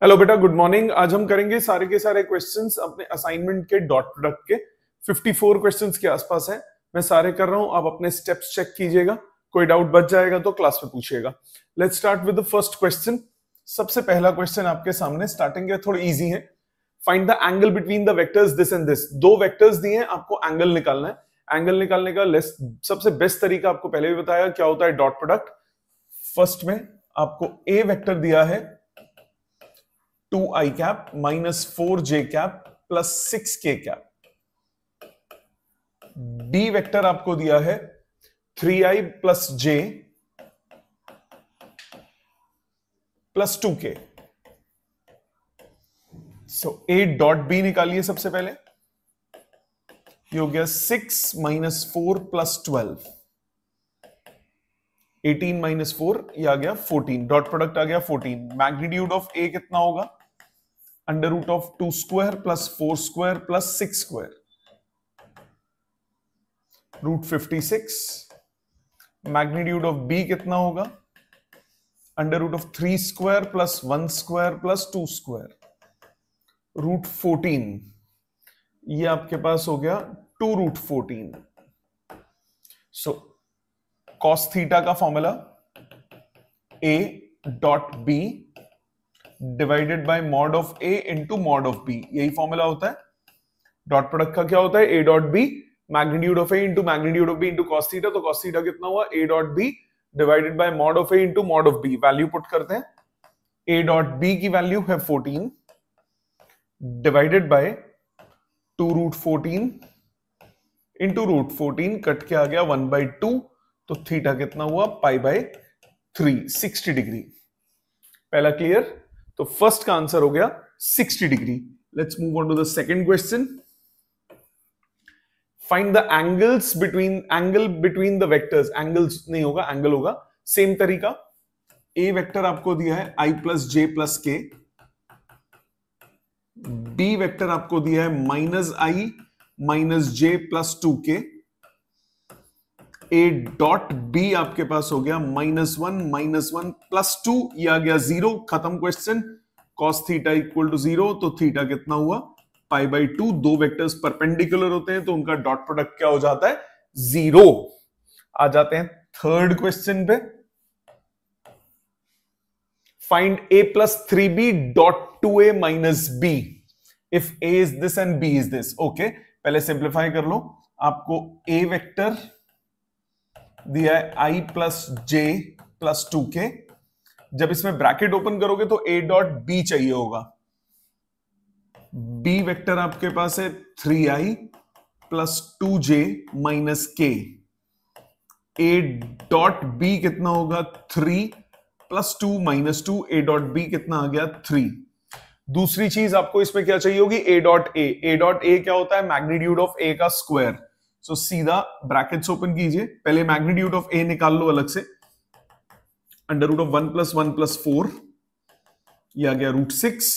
Hello बेटा, good morning. आज हम करेंगे सारे के सारे क्वेश्चंस अपने असाइनमेंट के डॉट प्रोडक्ट के 54 क्वेश्चंस के आसपास है। मैं सारे कर रहा हूं, आप अपने स्टेप्स चेक कीजिएगा। कोई डाउट बच जाएगा तो क्लास में पूछिएगा। Let's start with the first question. सबसे पहला क्वेश्चन आपके सामने, स्टार्टिंग के थोड़ी इजी है। Find the angle between the vectors this and this. दो वेक्टर्स दिए हैं, आपको एंगल निकालना है। एंगल निकालने का सबसे बेस्ट तरीका आपको पहले भी बताया क्या होता है, डॉट प्रोडक्ट। फर्स्ट में आपको ए वेक्टर दिया है 2i cap minus 4j cap plus 6k cap. B vector आपको दिया है 3i plus j plus 2k। So a dot b निकालिए सबसे पहले। ये हो गया 6 माइनस 4 प्लस 12, 18 माइनस 4, ये आ गया 14। डॉट प्रोडक्ट आ गया 14। मैग्नीट्यूड ऑफ a कितना होगा, under root of 2 square plus 4 square plus 6 square, root 56। Magnitude of b कितना होगा, under root of 3 square plus 1 square plus 2 square, root 14। ये आपके पास हो गया 2 रूट 14। सो कॉस थीटा का formula a dot B divided by mod of a into mod of b, यही formula होता है। डॉट प्रोडक्ट का क्या होता है, a dot b magnitude of a into magnitude of b into cos theta. तो cos theta कितना हुआ, a dot b divided by mod of a into mod of b। Value put करते हैं, a dot b की value है 14 divided by 2 root 14 into root 14, cut के आ गया 1/2। तो थीटा कितना हुआ, पाई बाय 3, 60 डिग्री। पहला क्लियर। तो फर्स्ट का आंसर हो गया 60 degree. Let's move on to the second question. Find the angle between the vectors. Angles नहीं होगा, एंगल होगा। सेम तरीका, ए वेक्टर आपको दिया है i plus J plus k, b vector आपको दिया है minus I minus J plus 2k, a dot B आपके पास हो गया -1 प्लस 2, ये आ गया 0। खत्म question. Cos theta equal to 0, तो थीटा कितना हुआ, पाई बाई 2। दो वेक्टर्स परपेंडिकुलर होते हैं तो उनका डॉट प्रोडक्ट क्या हो जाता है, 0। आ जाते हैं थर्ड क्वेश्चन पे। Find a plus 3b dot 2a minus b if a is this and b is this. Okay, पहले सिंप्लीफाई कर लो। आपको a वेक्टर दिया है i plus j plus 2k। जब इसमें ब्रैकेट ओपन करोगे तो a डॉट b चाहिए होगा। b वेक्टर आपके पास है 3i plus 2j minus k। a dot b कितना होगा, 3 plus 2 minus 2। a dot b कितना आ गया, 3। दूसरी चीज आपको इसमें क्या चाहिए होगी, a dot a। a dot a क्या होता है, मैग्नीट्यूड ऑफ a का स्क्वायर। सो सीधा ब्रैकेट्स ओपन कीजिए, पहले मैग्नीट्यूड ऑफ a निकाल लो अलग से। Under root of 1 plus 1 plus 4, ये आ गया रूट 6।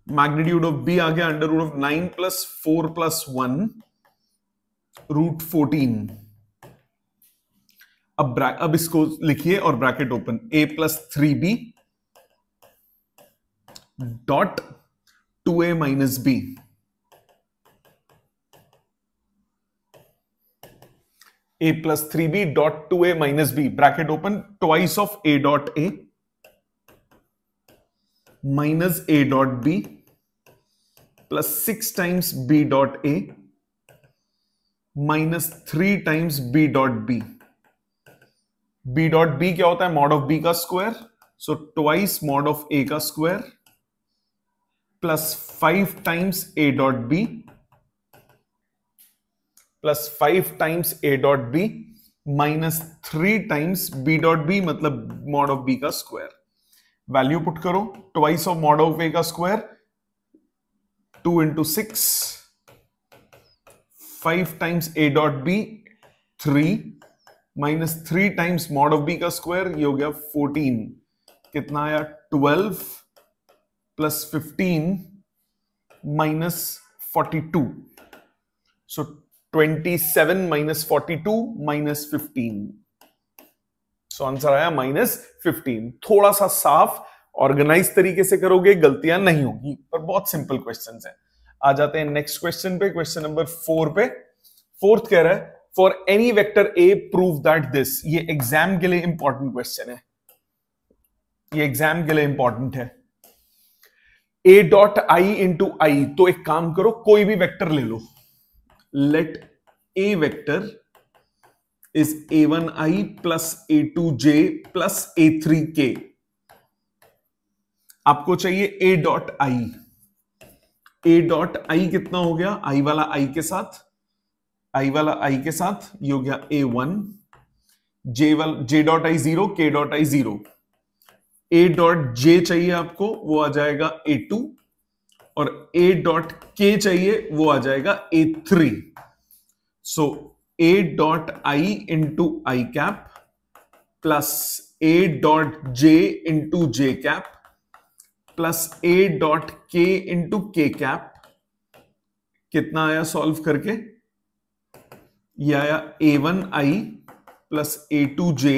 मैग्नीट्यूड ऑफ b आ गया under root of 9 plus 4 plus 1, root 14। अब इसको लिखिए और bracket open, a plus 3b dot 2a minus b। a plus 3b dot 2a minus b, bracket open, twice of a dot a minus a dot b plus 6 times b dot a minus 3 times b dot b। b dot b क्या होता है, mod of b का square. So twice mod of a का square plus 5 times a dot b plus 5 times a dot b minus 3 times b dot b, मतलब mod of b का square. Value put करो, twice of mod of a का square 2 into 6, 5 times a dot b 3 minus 3 times mod of b का square, ये हो गया 14। कितना आया, 12 प्लस 15 माइनस 42। सो 27 माइनस 42 माइनस 15। सो आंसर आया -15। थोड़ा सा साफ ऑर्गेनाइज तरीके से करोगे गलतियां नहीं होगी, पर बहुत सिंपल क्वेश्चंस हैं। आ जाते हैं नेक्स्ट क्वेश्चन पे, क्वेश्चन नंबर 4 पे। फोर्थ कह रहा है for any vector A prove that this. ये एग्जाम के लिए इंपॉर्टेंट क्वेश्चन है, ये एग्जाम के लिए इंपॉर्टेंट है। ए डॉट आई इंटू आई, तो एक काम करो कोई भी वेक्टर ले लो, let A vector is a1i plus a2j plus a3k। आपको चाहिए a dot I, a dot I कितना हो गया, i वाला i के साथ, i वाला i के साथ ये हो गया a1, j dot I 0, k dot I 0, a dot j चाहिए आपको, वो आ जाएगा a2, और a डॉट k चाहिए, वो आ जाएगा a3। So a dot i into I cap plus a dot j into j cap plus a dot k into k cap कितना आया सॉल्व करके, ये आया a1i plus a2j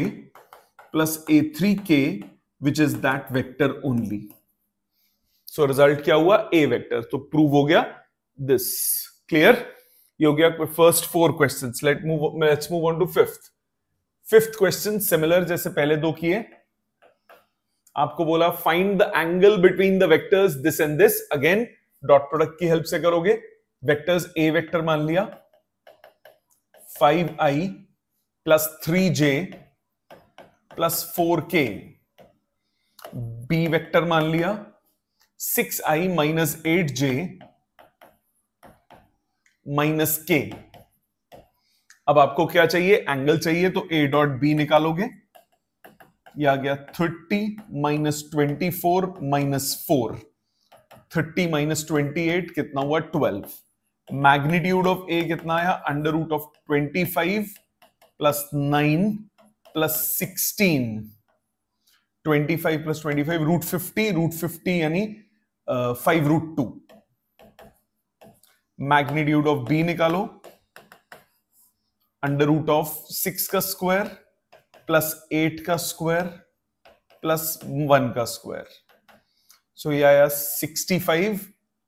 plus a3k which is that vector only. So result क्या हुआ, a vector. तो prove हो गया दिस। क्लियर, ये हो गया first 4 questions. Let's move on to fifth question. Similar जैसे पहले 2 किए, आपको बोला find the angle between the vectors this and this. Again dot product की हेल्प से करोगे। वेक्टर्स ए वेक्टर मान लिया 5i plus 3j plus 4k, B vector मान लिया 6i माइनस 8j माइनस के। अब आपको क्या चाहिए, एंगल चाहिए, तो a डॉट बी निकालोगे, ये आ गया 30 माइनस 24 माइनस 4, 30 माइनस 28 कितना हुआ 12। मैग्नीट्यूड ऑफ a कितना आया, under root of 25 plus 9 plus 16, 25 plus 25 root 50 यानी 5 रूट 2। मैग्नीट्यूड ऑफ b निकालो, अंडर रूट ऑफ 6 का स्क्वायर प्लस 8 का स्क्वायर प्लस 1 का स्क्वायर। सो ये आया 65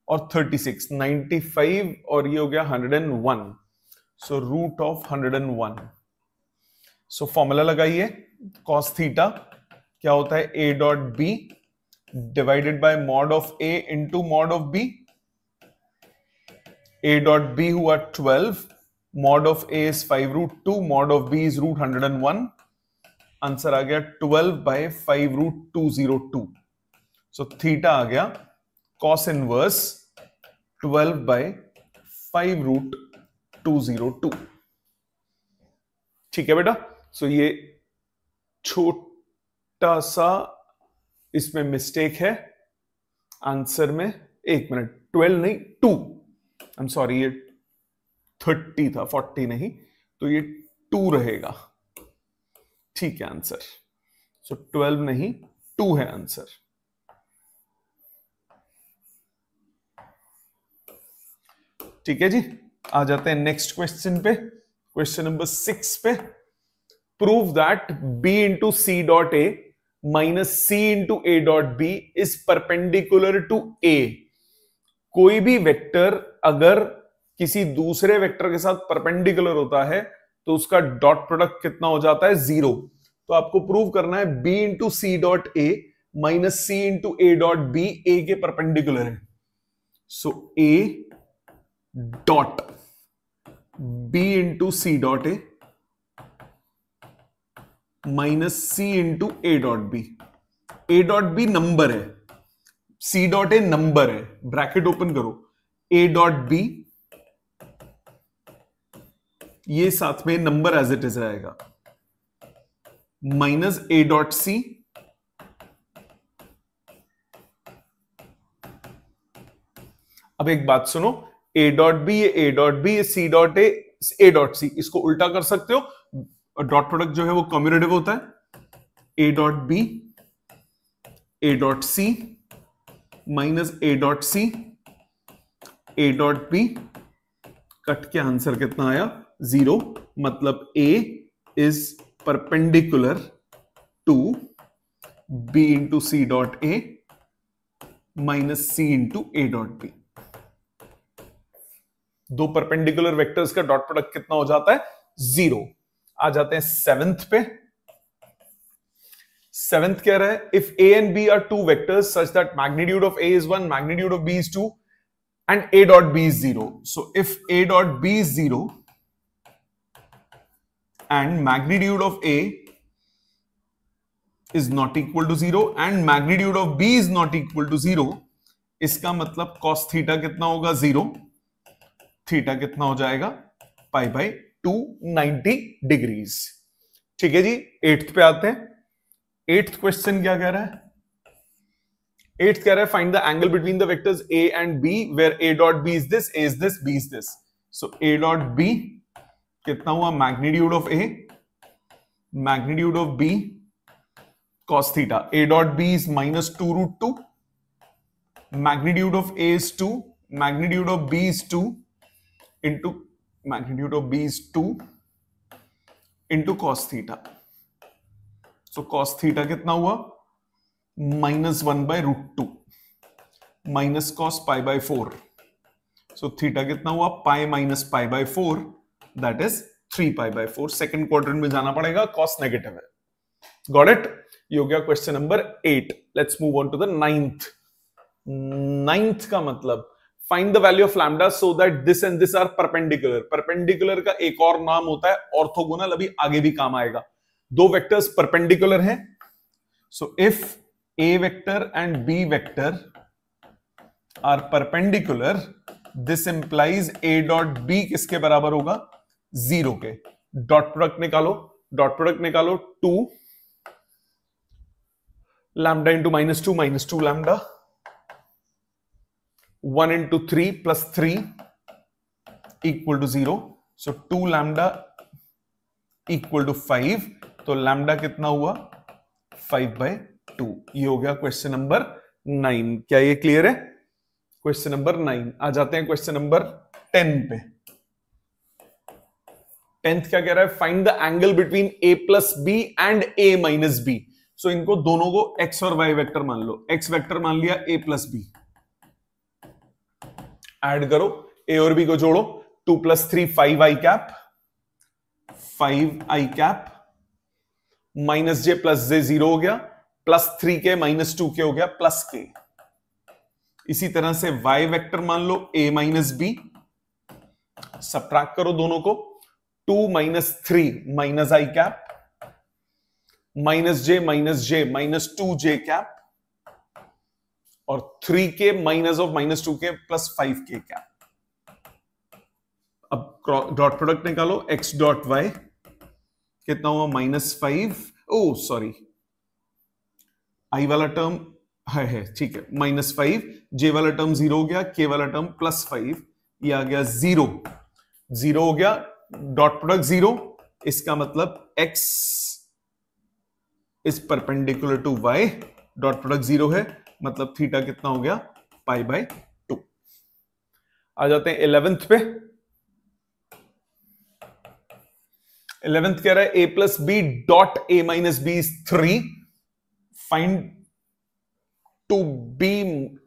और 36, 95 और ये हो गया 101। So root of 101। So formula लगाइए, कॉस थीटा क्या होता है, a dot B divided by mod of a into mod of b। a dot b हुआ 12, mod of a is 5 root 2, mod of b is root 101। Answer आ गया 12 by 5 root 202। So theta आ गया cos inverse 12 by 5 root 202। ठीक है बेटा। सो ये छोटा सा इसमें मिस्टेक है आंसर में, 1 मिनट, 12 नहीं 2, आई एम सॉरी, ये 30 था 40 नहीं, तो ये 2 रहेगा। ठीक है आंसर। सो 12 नहीं 2 है आंसर। ठीक है जी, आ जाते हैं नेक्स्ट क्वेश्चन पे, क्वेश्चन नंबर 6 पे। Prove that b into C dot A minus C into A dot B is perpendicular to A. कोई भी वेक्टर अगर किसी दूसरे वेक्टर के साथ परपेंडिकुलर होता है तो उसका डॉट प्रोडक्ट कितना हो जाता है, 0। तो आपको प्रूव करना है b into C dot A minus C into A dot B A के परपेंडिकुलर है। So a dot b into C dot A minus C into A dot B. A dot B number है, C dot A number है, bracket open करो, A dot B ये साथ में number as it is रहेगा, minus A dot C अब एक बात सुनो, ए डॉट बी ये ए डॉट बी ये सी डॉट ए डॉट सी, इसको उल्टा कर सकते हो, डॉट प्रोडक्ट जो है वो कम्यूटेटिव होता है, A dot B A dot C minus A dot C A dot B, cut के आंसर कितना आया 0, मतलब A is perpendicular to b into C dot A minus C into A dot B. दो perpendicular vectors का dot product कितना हो जाता है? 0। आ जाते हैं सेवेंथ पे। सेवेंथ कह रहा है if a and b are two vectors such that magnitude of a is 1, magnitude of b is 2 and a dot b is 0. So if a dot b is 0 and magnitude of a is not equal to 0 and magnitude of b is not equal to 0, इसका मतलब cos theta कितना होगा? 0। Theta कितना हो जाएगा? Pi by 290 degrees. ठीक है जी। 8th पे आते हैं। 8th क्वेश्चन क्या कह रहा है? 8th कह रहा है find the angle between the vectors a and b where a dot b is this, a is this, b is this. So a dot b कितना हुआ? Magnitude of a, magnitude of b cos theta. a dot b is minus 2 root 2. Magnitude of a is 2, magnitude of b is 2 into magnitude of b is 2 into cos theta. So cos theta कितना हुआ? minus 1 by root 2 minus cos pi by 4. So theta कितना हुआ? pi minus pi by 4, that is 3 pi by 4. Second quadrant में जाना पड़ेगा, cos negative है। Got it? ये हो गया question number 8। Let's move on to the 9th। 9th का मतलब find the value of lambda so that this and this are perpendicular. Perpendicular का एक और नाम होता है ऑर्थोगोनल, अभी आगे भी काम आएगा। दो वेक्टर्स परपेंडिकुलर हैं, so if a vector and B vector are perpendicular, this implies A dot b किसके बराबर होगा? 0 के। डॉट प्रोडक्ट निकालो, डॉट प्रोडक्ट निकालो। 2 lambda into minus two lambda, 1 into 3 plus 3 equal to 0. So 2 lambda equal to 5. तो lambda कितना हुआ? 5 by 2. ये हो गया क्वेश्चन नंबर 9। क्या ये क्लियर है? Question number 9। आ जाते हैं क्वेश्चन नंबर 10 पे। 10th क्या कह रहा है? Find the angle between a plus B and a minus B. So इनको दोनों को x और y वेक्टर मान लो। x वेक्टर मान लिया a प्लस बी, ऐड करो, ए और बी को जोड़ो। 2 plus 3 5 i cap, 5 i cap, minus J plus J 0 हो गया, प्लस 3 के माइनस 2 के हो गया प्लस के। इसी तरह से y वेक्टर मान लो a माइनस बी, सबट्रैक्ट करो दोनों को। 2 minus 3 minus i cap, minus J minus 2 j cap, और 3k minus of minus 2k plus 5k cap. अब डॉट प्रोडक्ट निकालो, x डॉट y कितना हुआ? -5। ओ सॉरी, i वाला टर्म है, ठीक है, -5। j वाला टर्म 0 हो गया, k वाला टर्म +5, ये आ गया 0। 0 हो गया, डॉट प्रोडक्ट 0। इसका मतलब x is perpendicular to y, dot product 0 है, मतलब थीटा कितना हो गया? पाई बाय 2। आ जाते हैं 11th पे। 11th कह रहा है a plus B dot a minus B is 3। Find to be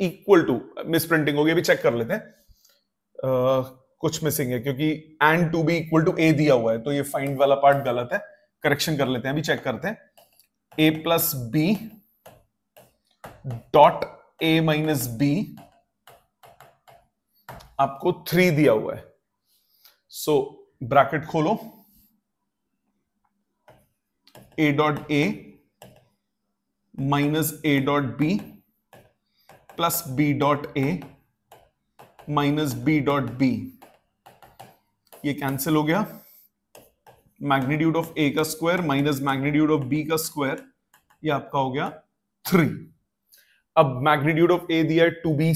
equal to, misprinting हो गई, अभी चेक कर लेते हैं। कुछ मिसिंग है क्योंकि and to be equal to A दिया हुआ है, तो ये फाइंड वाला पार्ट गलत है, करेक्शन कर लेते हैं, अभी चेक करते हैं। a plus B dot a minus B आपको 3 दिया हुआ है, सो ब्रैकेट खोलो, a dot a minus a dot b plus b dot a minus b dot b, ये कैंसिल हो गया। मैग्नीट्यूड ऑफ a का square minus magnitude of b का स्क्वायर, ये आपका हो गया 3। अब मैग्नीट्यूड ऑफ a दिया है 2b,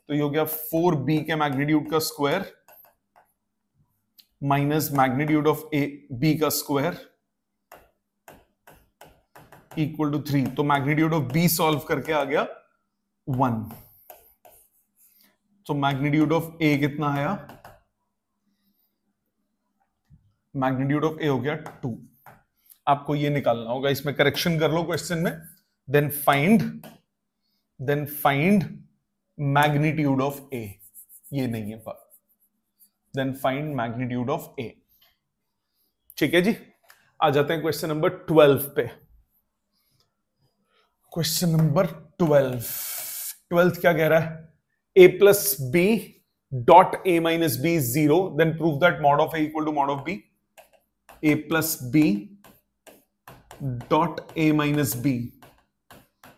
तो ये हो गया 4b के मैग्नीट्यूड का square minus magnitude of b का स्क्वायर इक्वल टू 3। तो मैग्नीट्यूड ऑफ b सॉल्व करके आ गया 1। तो मैग्नीट्यूड ऑफ a कितना आया? मैग्नीट्यूड ऑफ a हो गया 2। आपको ये निकालना होगा, इसमें करेक्शन कर लो क्वेश्चन में। देन फाइंड मैग्नीट्यूड ऑफ ए, ये नहीं है बात। देन फाइंड मैग्नीट्यूड ऑफ ए। ठीक है जी, आ जाते हैं क्वेश्चन नंबर 12 पे। क्वेश्चन नंबर 12 क्या कह रहा है? a plus B dot a minus B is 0, then prove that mod of a equal to mod of b। a plus B dot a minus B,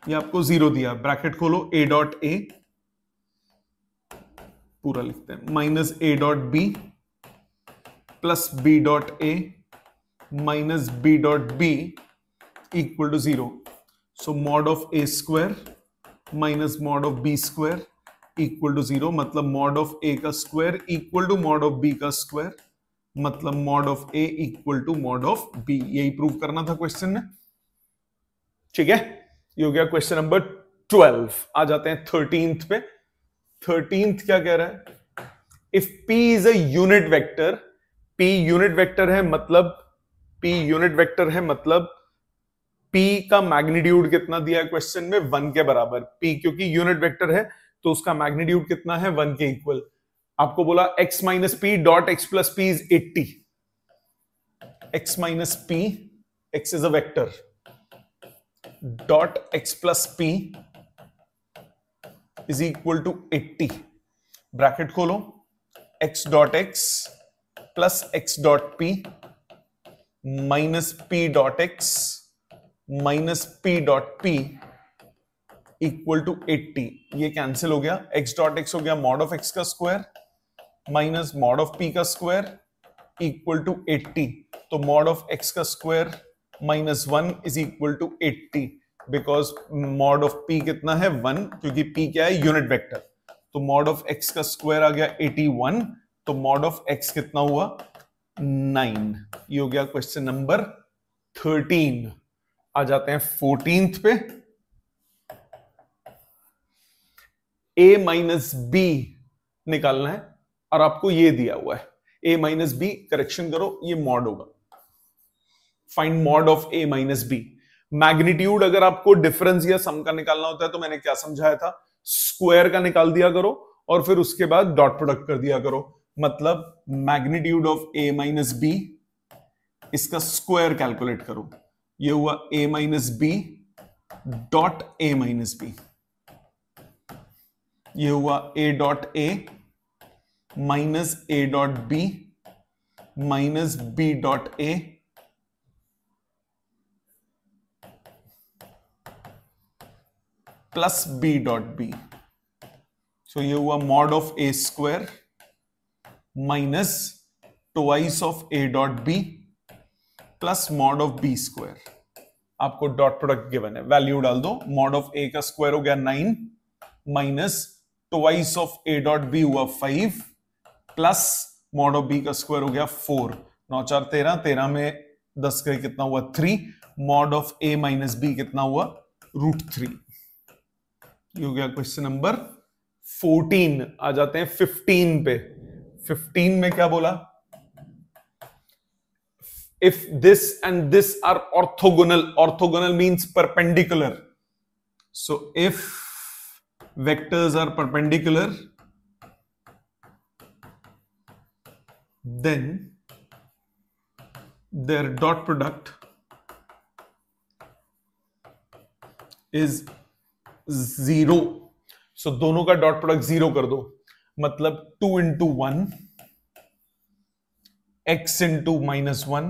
ये आपको 0 दिया, ब्रैकेट खोलो, a dot a पूरा लिखते हैं, minus a dot b plus b dot a minus b dot b equal to 0। So mod of a square minus mod of b square equal to 0, मतलब mod of a का square equal to mod of b का square, मतलब mod of a equal to mod of b। यही prove करना था question में। ठीक है, ये हो गया क्वेश्चन नंबर 12। आ जाते हैं 13th पे। 13th क्या कह रहा है? If p is a unit vector, p unit vector है मतलब p का मैग्नीट्यूड कितना दिया है क्वेश्चन में? 1 के बराबर। p क्योंकि यूनिट वेक्टर है तो उसका मैग्नीट्यूड कितना है? 1 के इक्वल। आपको बोला x minus P dot X plus P is 80। x minus P, x is a vector, dot x plus P is equal to 80। Bracket खोलो, x dot x plus x dot p minus p dot x minus p dot p equal to 80। ये cancel हो गया, x dot x हो गया mod of x का square minus mod of p का square equal to 80। तो mod of x का square minus 1 is equal to 80, because mod of p कितना है? 1, क्योंकि p क्या है? Unit vector. तो मॉड ऑफ x का स्क्वायर आ गया 81, तो मॉड ऑफ x कितना हुआ? 9। ये हो गया क्वेश्चन नंबर 13। आ जाते हैं 14th पे। a माइनस बी निकालना है और आपको ये दिया हुआ है a माइनस बी, करेक्शन करो, ये मॉड होगा। Find mod of a minus B. Magnitude अगर आपको डिफरेंस या सम का निकालना होता है तो मैंने क्या समझाया था? स्क्वायर का निकाल दिया करो और फिर उसके बाद डॉट प्रोडक्ट कर दिया करो। मतलब magnitude of a minus B, इसका स्क्वायर कैलकुलेट करो। ये हुआ a minus B dot a minus B, ये हुआ a dot a minus a dot b minus b dot a plus b dot b। So ये हुआ mod of a square minus twice of a dot b plus mod of b square. आपको dot product given है, value डाल दो। Mod of a का square हो गया 9 minus twice of a dot b हुआ 5 प्लस मॉड ऑफ b का square हो गया 4। 9 4 13, 13 में 10 गए, कितना हुआ? 3। Mod of a minus b कितना हुआ? √3। ये हो गया क्वेश्चन नंबर 14। आ जाते हैं 15 पे। 15 में क्या बोला? If this and this are orthogonal, orthogonal means perpendicular. So if vectors are perpendicular, then their dot product is 0। so दोनों का डॉट प्रोडक्ट 0 कर दो, मतलब 2 into 1 x into -1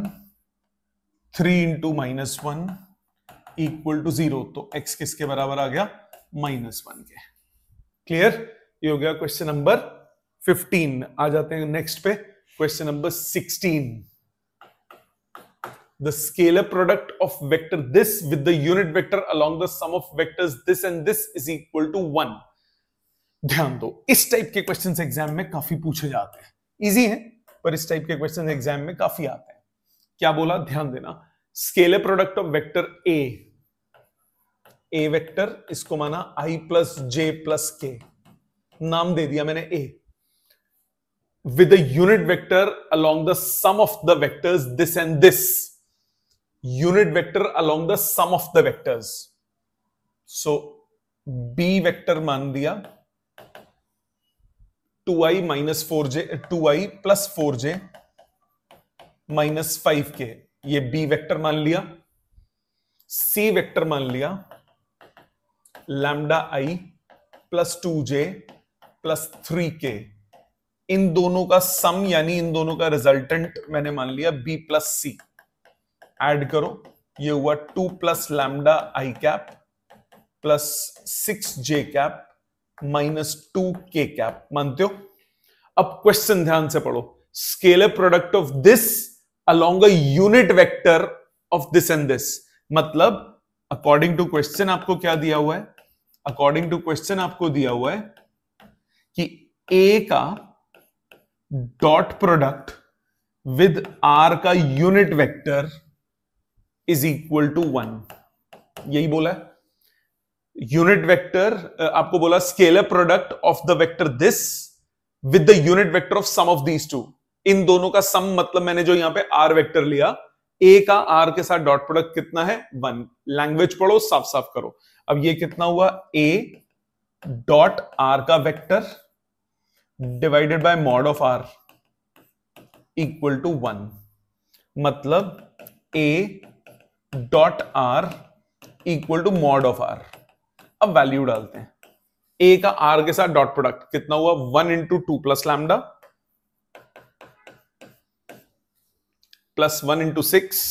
3 into -1 equal to 0। तो x किसके बराबर आ गया? -1 के। क्लियर? ये हो गया क्वेश्चन नंबर 15। आ जाते हैं नेक्स्ट पे, question number 16। The scalar product of vector this with the unit vector along the sum of vectors this and this is equal to 1। ध्यान दो, इस टाइप के क्वेश्चंस एग्जाम में काफी पूछे जाते हैं। इजी है पर इस टाइप के क्वेश्चन एग्जाम में काफी आते हैं। क्या बोला? ध्यान देना। Scalar product of vector A vector, इसको माना i प्लस जे प्लस के, नाम दे दिया मैंने a, with unit vector along the sum of the vectors this and this. unit vector along the sum of the vectors. So b vector मान दिया 2i minus 4j 2i plus 4j minus 5k, ये b vector मान लिया. c vector मान लिया lambda i plus 2j plus 3k. इन दोनों का सम यानी इन दोनों का रिजल्टेंट मैंने मान लिया b plus c. ऐड करो, ये हुआ 2 plus lambda i cap plus 6j cap minus 2k cap. मानते हो? अब क्वेश्चन ध्यान से पढ़ो. Scalar product of this along a unit vector of this and this. मतलब अकॉर्डिंग टू क्वेश्चन आपको क्या दिया हुआ है? अकॉर्डिंग टू क्वेश्चन आपको दिया हुआ है कि a का डॉट प्रोडक्ट विद r का unit vector is equal to 1. यही बोला है. यूनिट वेक्टर आपको बोला scalar product of the vector this with the unit vector of sum of these two. इन दोनों का सम मतलब मैंने जो यहां पे r वेक्टर लिया, a का r के साथ डॉट प्रोडक्ट कितना है? 1. लैंग्वेज पढ़ो, साफ साफ करो. अब ये कितना हुआ? a डॉट r का vector divided by mod of r equal to 1. मतलब a dot r equal to mod of r. अब वैल्यू डालते हैं. a का r के साथ डॉट प्रोडक्ट कितना हुआ? 1 into 2 plus lambda plus 1 into 6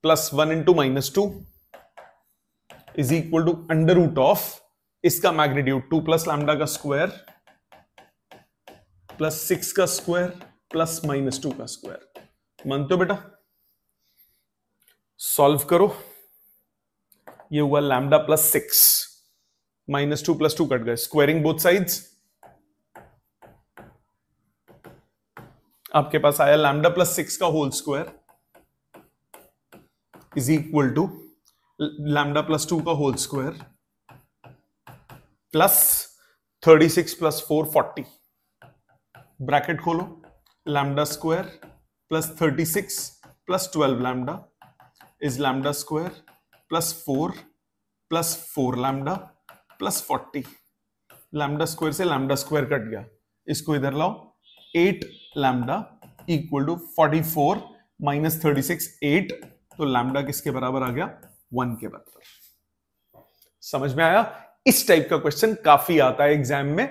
plus 1 into minus 2 is equal to under root of इसका मैग्नीट्यूड 2 प्लस लैम्डा का स्क्वायर प्लस 6 का स्क्वायर प्लस माइनस 2 का स्क्वायर. मानते हो बेटा? सॉल्व करो. ये हुआ lambda plus 6 minus 2 plus 2 cut गए. स्क्वायरिंग बोथ साइड्स आपके पास आया लैम्डा प्लस 6 का whole square is equal to lambda plus 2 का whole square plus 36 plus 4 40. Bracket खोलो. Lambda square plus 36 plus 12 lambda is lambda square plus 4 lambda plus 40. Lambda square से lambda square cut गया. इसको इधर लाओ. 8 लैम्डा इक्वल टू 44 माइनस 36 8. तो lambda किसके बराबर आ गया? 1 के बराबर. समझ में आया? इस टाइप का क्वेश्चन काफी आता है एग्जाम में.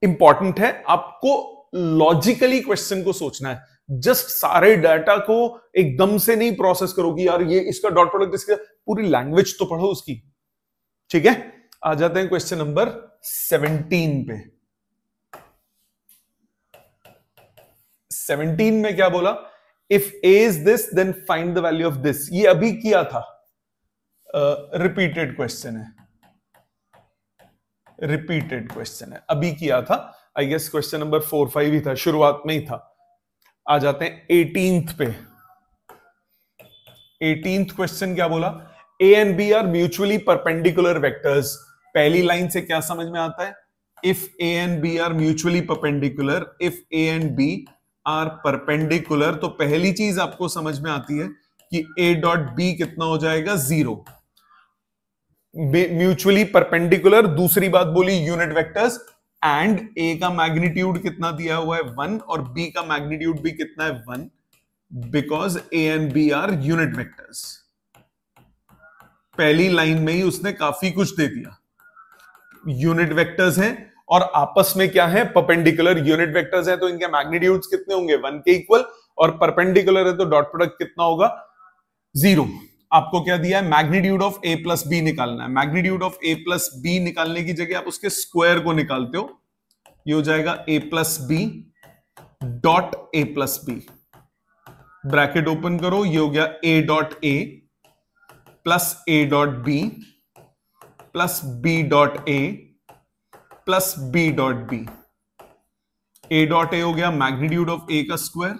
इंपॉर्टेंट है. आपको लॉजिकली क्वेश्चन को सोचना है. जस्ट सारे डाटा को एकदम से नहीं प्रोसेस करो कि यार ये इसका डॉट प्रोडक्ट इसका. पूरी लैंग्वेज तो पढ़ो उसकी. ठीक है. आ जाते हैं क्वेश्चन नंबर 17 पे. 17 में क्या बोला? If a is this then find the value of this. ये अभी किया था. रिपीटेड क्वेश्चन है. रिपीटेड क्वेश्चन है. अभी किया था. आई गेस क्वेश्चन नंबर 4-5 ही था. शुरुआत में ही था. आ जाते हैं 18th पे. 18th क्वेश्चन क्या बोला? a and b are mutually perpendicular vectors. पहली लाइन से क्या समझ में आता है? If a and b are mutually perpendicular, if a and b are perpendicular, तो पहली चीज आपको समझ में आती है कि a डॉट b कितना हो जाएगा? 0. Mutually perpendicular. दूसरी बात बोली यूनिट वेक्टर्स. एंड a का मैग्नीट्यूड कितना दिया हुआ है? 1. और b का मैग्नीट्यूड भी कितना है? 1. Because a and b are unit vectors. पहली लाइन में ही उसने काफी कुछ दे दिया. यूनिट वेक्टर्स हैं और आपस में क्या है? परपेंडिकुलर. यूनिट वेक्टर्स हैं तो इनके मैग्नीट्यूड्स कितने होंगे? 1 के इक्वल. और परपेंडिकुलर है तो डॉट प्रोडक्ट कितना होगा? 0. आपको क्या दिया है? Magnitude of a plus B निकालना है. Magnitude of a plus B निकालने की जगह आप उसके स्क्वायर को निकालते हो. ये हो जाएगा a plus B dot a plus B. Bracket open करो. ये हो गया a dot a plus a dot b plus b dot a plus b dot b. a dot a हो गया मैग्नीट्यूड ऑफ a का square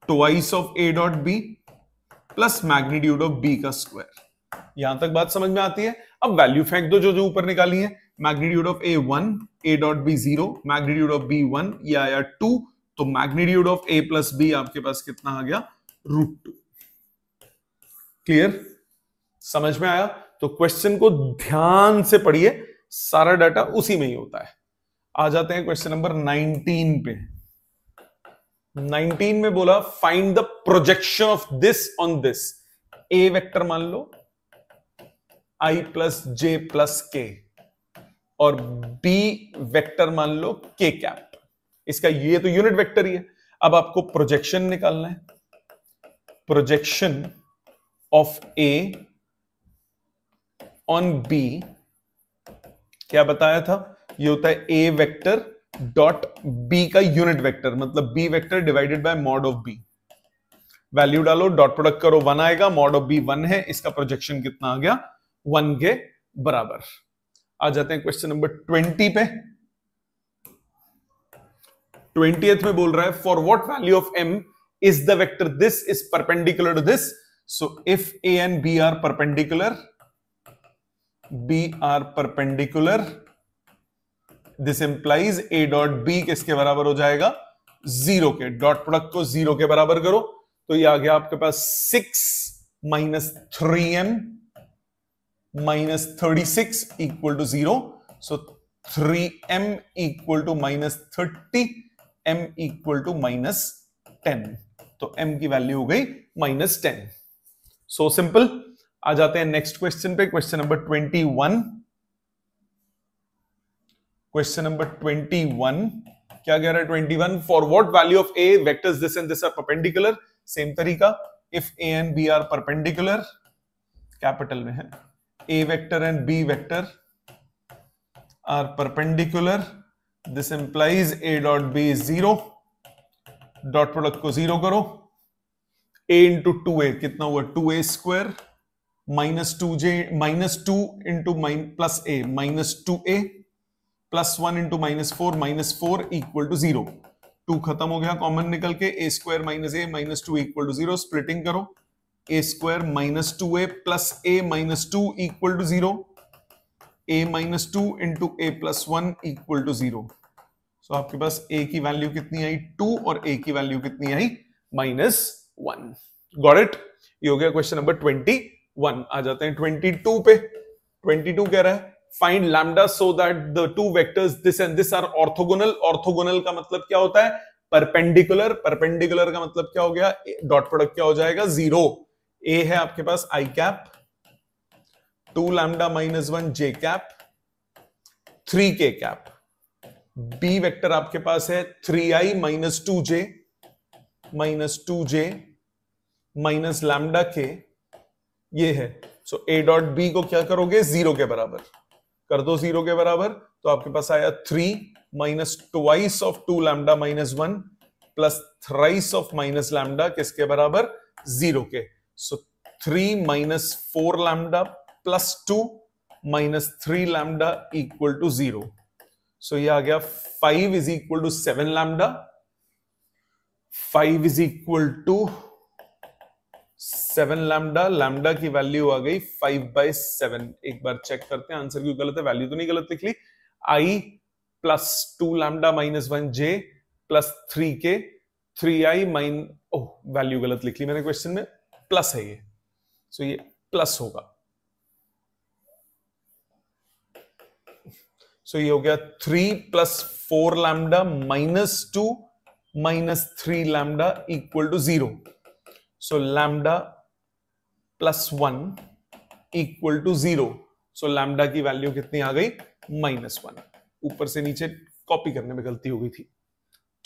twice of a dot b plus magnitude of b का square. यहां तक बात समझ में आती है? अब वैल्यू फेंक दो जो जो ऊपर निकाली है. Magnitude of a 1, a dot b 0, magnitude of b 1, ये आया 2. तो magnitude of a plus b आपके पास कितना आ गया? √2। क्लियर? समझ में आया? तो क्वेश्चन को ध्यान से पढ़िए, सारा डाटा उसी में ही होता है। आ जाते हैं क्वेश्चन नंबर 19 पे। 19 में बोला find the projection of this on this. A vector मान लो i प्लस जे प्लस के, और बी वेक्टर मान लो के कैप। इसका ये तो यूनिट वेक्टर ही है। अब आपको प्रोजेक्शन निकालना है। Projection of A on B क्या बताया था? ये होता है ए वेक्टर डॉट बी का यूनिट वेक्टर, मतलब B vector divided by mod of B. Value डालो, डॉट प्रोडक्ट करो, 1 आएगा। मॉड ऑफ बी 1 है, इसका प्रोजेक्शन कितना आ गया? 1 के बराबर। आ जाते हैं क्वेश्चन नंबर 20 पे। 20th में बोल रहा है for what value of m is the vector this is perpendicular to this. So if a and b are perpendicular, this implies a dot b किसके बराबर हो जाएगा? 0 के। डॉट प्रोडक्ट को 0 के बराबर करो तो ये आ गया आपके पास 6 minus 3m minus 36 equal to 0। So 3m equal to minus 30, m equal to minus 10। तो m की वैल्यू हो गई माइनस 10। So simple. आ जाते हैं नेक्स्ट क्वेश्चन पे, क्वेश्चन नंबर 21। क्वेश्चन नंबर 21 क्या कह रहा है? 21 for what value of A vectors this and this are perpendicular. Same तरीका, if A and B are perpendicular, capital में है, A vector and B vector are perpendicular, this implies A dot B is 0। Dot product को 0 करो। a into 2a कितना हुआ? 2a square minus 2j minus 2 into plus a minus 2a plus 1 into minus 4 equal to 0। 2 खत्म हो गया common निकल के, a square minus a minus 2 equal to 0। Splitting करो, a square minus 2a plus a minus 2 equal to 0। a minus 2 into a plus 1 equal to 0। So आपके पास a की value कितनी आई? 2, और a की वैल्यू कितनी आई? माइनस 1। Got it? ये हो गया क्वेश्चन नंबर 21। आ जाते हैं 22 पे। 22 कह रहा है find lambda so that the two vectors this and this are orthogonal. Orthogonal का मतलब क्या होता है? परपेंडिकुलर। परपेंडिकुलर का मतलब क्या हो गया? डॉट प्रोडक्ट क्या हो जाएगा? 0। ए है आपके पास i cap, 2 lambda minus 1 j cap, 3 k cap. B vector आपके पास है 3i minus 2j minus lambda के, ये है। सो ए डॉट बी को क्या करोगे? 0 के बराबर कर दो। 0 के बराबर तो आपके पास आया 3 minus twice of 2 lambda minus 1 plus thrice of minus lambda, किसके बराबर? 0 के। So 3 minus 4 lambda plus 2 minus 3 lambda equal to 0। So ये आ गया 5 is equal to 7 lambda. 5 is equal to 7 lambda. Lambda की वैल्यू आ गई 5/7। एक बार चेक करते हैं आंसर क्यों गलत है। वैल्यू तो नहीं गलत लिख ली। i plus 2 lambda minus 1 j plus 3k 3i mine, oh value गलत लिख ली मैंने क्वेश्चन में, प्लस है ये। सो ये प्लस होगा। सो ये हो गया 3 plus 4 lambda minus 2 minus 3 lambda equal to 0। So lambda plus 1 equal to 0। So lambda की वैल्यू कितनी आ गई? -1। ऊपर से नीचे कॉपी करने में गलती हो गई थी।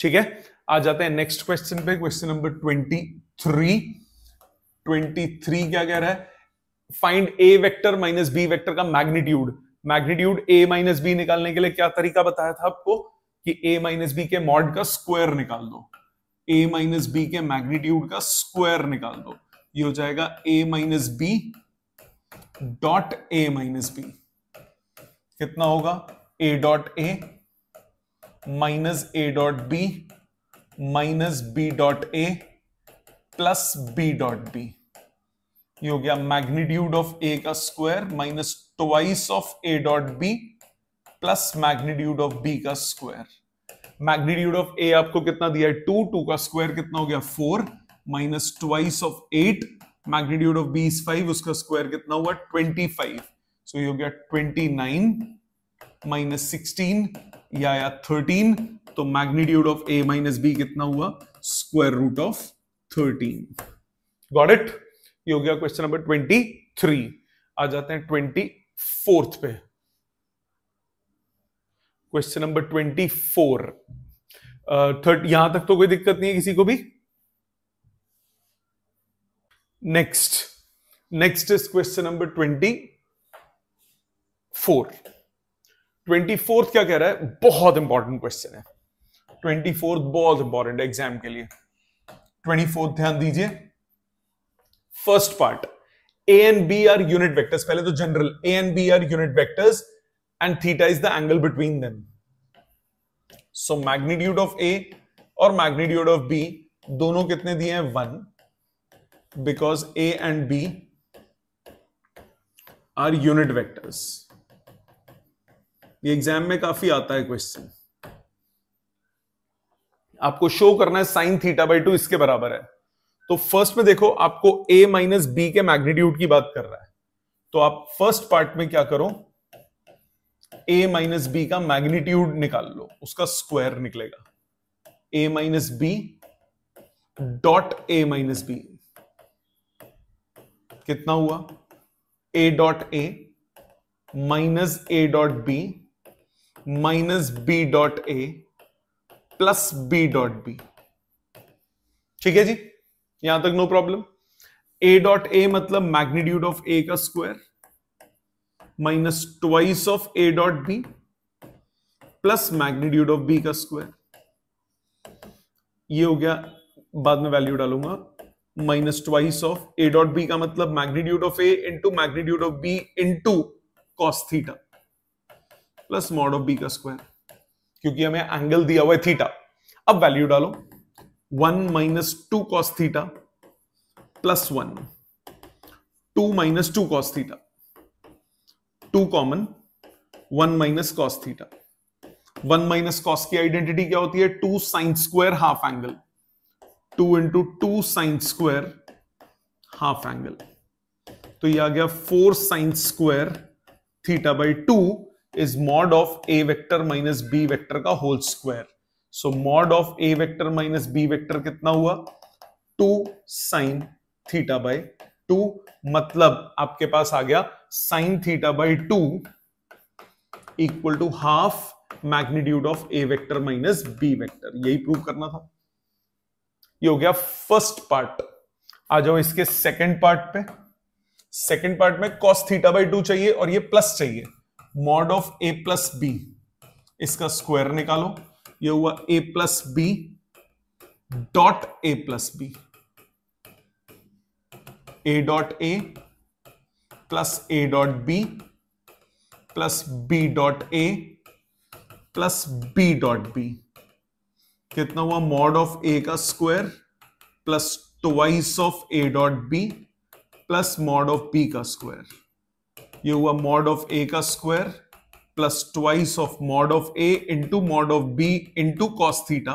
ठीक है, आ जाते हैं नेक्स्ट क्वेश्चन पे, क्वेश्चन नंबर 23। 23 क्या कह रहा है? Find A vector minus B vector का magnitude. Magnitude A minus B निकालने के लिए क्या तरीका बताया था आपको कि ए माइनस बी के मॉड का स्क्वायर निकाल दो। ए माइनस बी के मैग्नीट्यूड का स्क्वायर निकाल दो। ये हो जाएगा A minus B dot A minus B. कितना होगा? A dot A minus A dot B minus B dot A plus B dot B. ये हो गया मैग्नीट्यूड ऑफ ए का square minus twice of A dot B plus magnitude of B का square. Magnitude of A आपको कितना दिया है? 2 का स्क्वायर कितना हो गया? 4। Minus twice of 8, magnitude of B is 5, उसका स्क्वायर कितना हुआ 25, सो ये हो गया 29 माइनस 16 या 13, तो magnitude of A minus B कितना हुआ square root of 13। Got it? ये हो गया क्वेश्चन नंबर 23। आ जाते हैं 24th पे। Question number 24। यहां तक तो कोई दिक्कत नहीं है किसी को भी? Next is question number 24। 24th क्या कह रहा है? बहुत इंपॉर्टेंट क्वेश्चन है 24th, बहुत इंपॉर्टेंट है एग्जाम के लिए। 24th ध्यान दीजिए। First part, A and B are unit vectors. पहले तो general, A and B are unit vectors and theta is the angle between them. So magnitude of A और मैग्नीट्यूड ऑफ बी दोनों कितने दिए हैं? 1, because A and B are unit vectors. ये exam में काफी आता है क्वेश्चन। आपको शो करना है साइन थीटा बाई 2 इसके बराबर है। तो फर्स्ट में देखो, आपको a माइनस बी के मैग्नीट्यूड की बात कर रहा है, तो आप फर्स्ट पार्ट में क्या करो, a माइनस बी का मैग्नीट्यूड निकाल लो, उसका स्क्वायर निकलेगा। a minus B dot a minus B कितना हुआ? a dot a minus a dot b minus b dot a plus b dot b। ठीक है जी, यहां तक no problem. a dot a मतलब मैग्नीट्यूड ऑफ a का square minus twice of a dot b plus magnitude of b का square. ये हो गया, बाद में वैल्यू डालूंगा। Minus twice of a dot b का मतलब magnitude of a into magnitude of b into cos theta plus mod of b का स्क्वायर, क्योंकि हमें एंगल दिया हुआ है थीटा। अब वैल्यू डालो, 1 minus 2 cos theta plus 1, 2 minus 2 cos theta, 2 common, 1 minus cos theta. 1 minus cos की identity क्या होती है? 2 sine square half angle, 2 into 2 sine square half angle. तो ये आ गया 4 sine square theta by 2 is mod of A vector minus B vector का whole square. So mod of A vector minus B vector कितना हुआ? 2 sign theta by 2, मतलब आपके पास आ गया sine theta by 2 equal to half magnitude of A vector minus B vector. यही prove करना था। ये हो गया फर्स्ट पार्ट। आ जाओ इसके सेकंड पार्ट पे। सेकंड पार्ट में कॉस थीटा बाई 2 चाहिए और ये प्लस चाहिए, mod of A plus B, इसका स्क्वायर निकालो। ये हुआ a plus B dot A plus B, A dot A plus A dot B plus B dot A plus B dot B. कितना हुआ? मॉड ऑफ ए का square plus twice of A dot B plus mod of B का square. ये हुआ mod of A का square plus twice of mod of A into mod of B into cos theta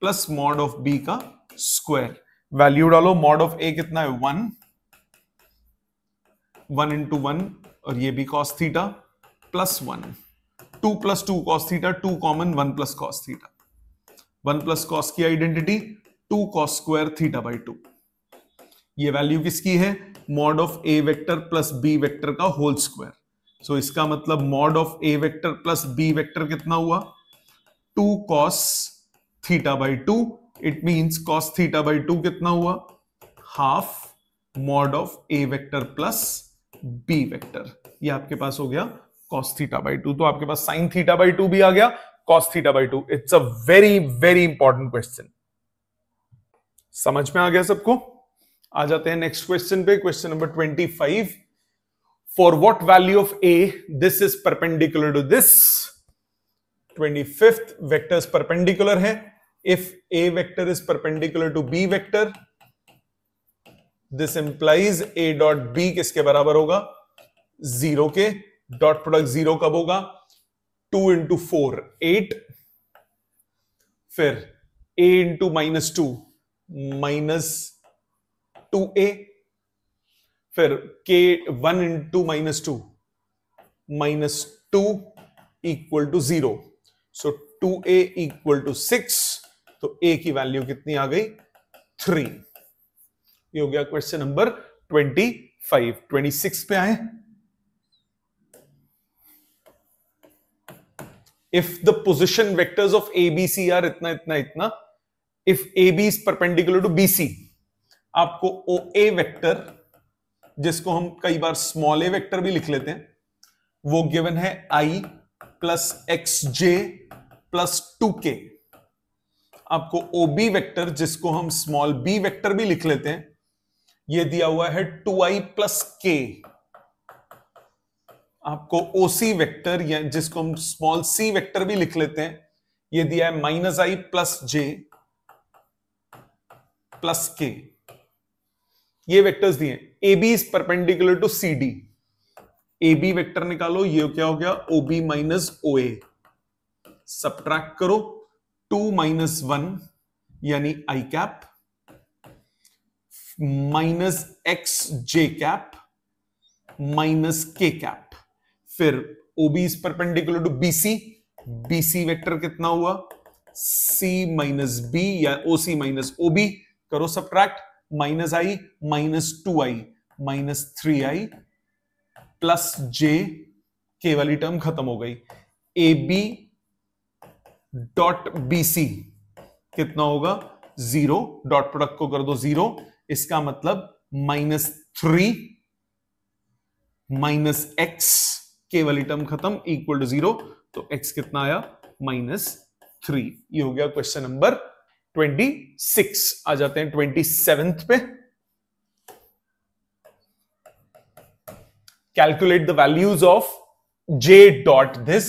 plus mod of B का square. Value डालो, mod of A कितना है? 1, 1 into 1 और ये भी cos theta plus 1, 2 plus 2 cos theta, 2 common, 1 plus cos theta, 1 plus cos की identity 2 cos square theta by 2। ये value किसकी है? Mod of A vector plus B vector का होल स्क्वायर। सो इसका मतलब mod of A vector plus B vector कितना हुआ? 2 cos theta by 2। It means cos theta by 2 कितना हुआ? Half mod of A vector plus B vector. ये आपके पास हो गया cos थीटा बाई 2। तो आपके पास sin थीटा बाई 2 भी आ गया, cos theta by 2। It's a very very important question. समझ में आ गया सबको? आ जाते हैं नेक्स्ट क्वेश्चन पे, question number 25। For what value of a this is perpendicular to this? 25th vectors perpendicular है। If a vector is perpendicular to b vector, this implies a dot b किसके बराबर होगा? 0 के। डॉट प्रोडक्ट 0 कब होगा? 2 into 4 8, फिर a into minus 2 -2a, फिर k1 into -2 -2 equal to 0, so 2a equal to 6, तो a की वैल्यू कितनी आ गई 3। ये हो गया क्वेश्चन नंबर 25। 26 पे आए। If the position vectors of A B C are इतना इतना इतना, if A B is perpendicular to B C, आपको ओ ए वेक्टर, जिसको हम कई बार स्मॉल ए वेक्टर भी लिख लेते हैं, वो गिवन है आई प्लस एक्स जे प्लस 2k। आपको ओ बी वेक्टर, जिसको हम स्मॉल बी वेक्टर भी लिख लेते हैं, ये दिया हुआ है 2i प्लस k। आपको ओसी वेक्टर, या जिसको हम स्मॉल सी वेक्टर भी लिख लेते हैं, ये दिया है -i plus J plus k। ये वेक्टर्स दिए। A B is perpendicular to C D, A B vector निकालो, ये क्या हो गया O B minus O A, subtract करो 2 - 1 यानी I cap minus X J cap minus K cap. फिर OB is perpendicular to BC, BC vector कितना हुआ सी माइनस बी या ओसी माइनस ओबी, करो subtract, -i -2i -3i plus जे, के वाली टर्म खत्म हो गई। A B dot B C कितना होगा 0, डॉट प्रोडक्ट को कर दो 0, इसका मतलब -3 माइनस एक्स, के वाली टर्म खत्म, इक्वल टू 0, तो x कितना आया -3। ये हो गया क्वेश्चन नंबर 26। आ जाते हैं 27th पे। Calculate the values of j dot this,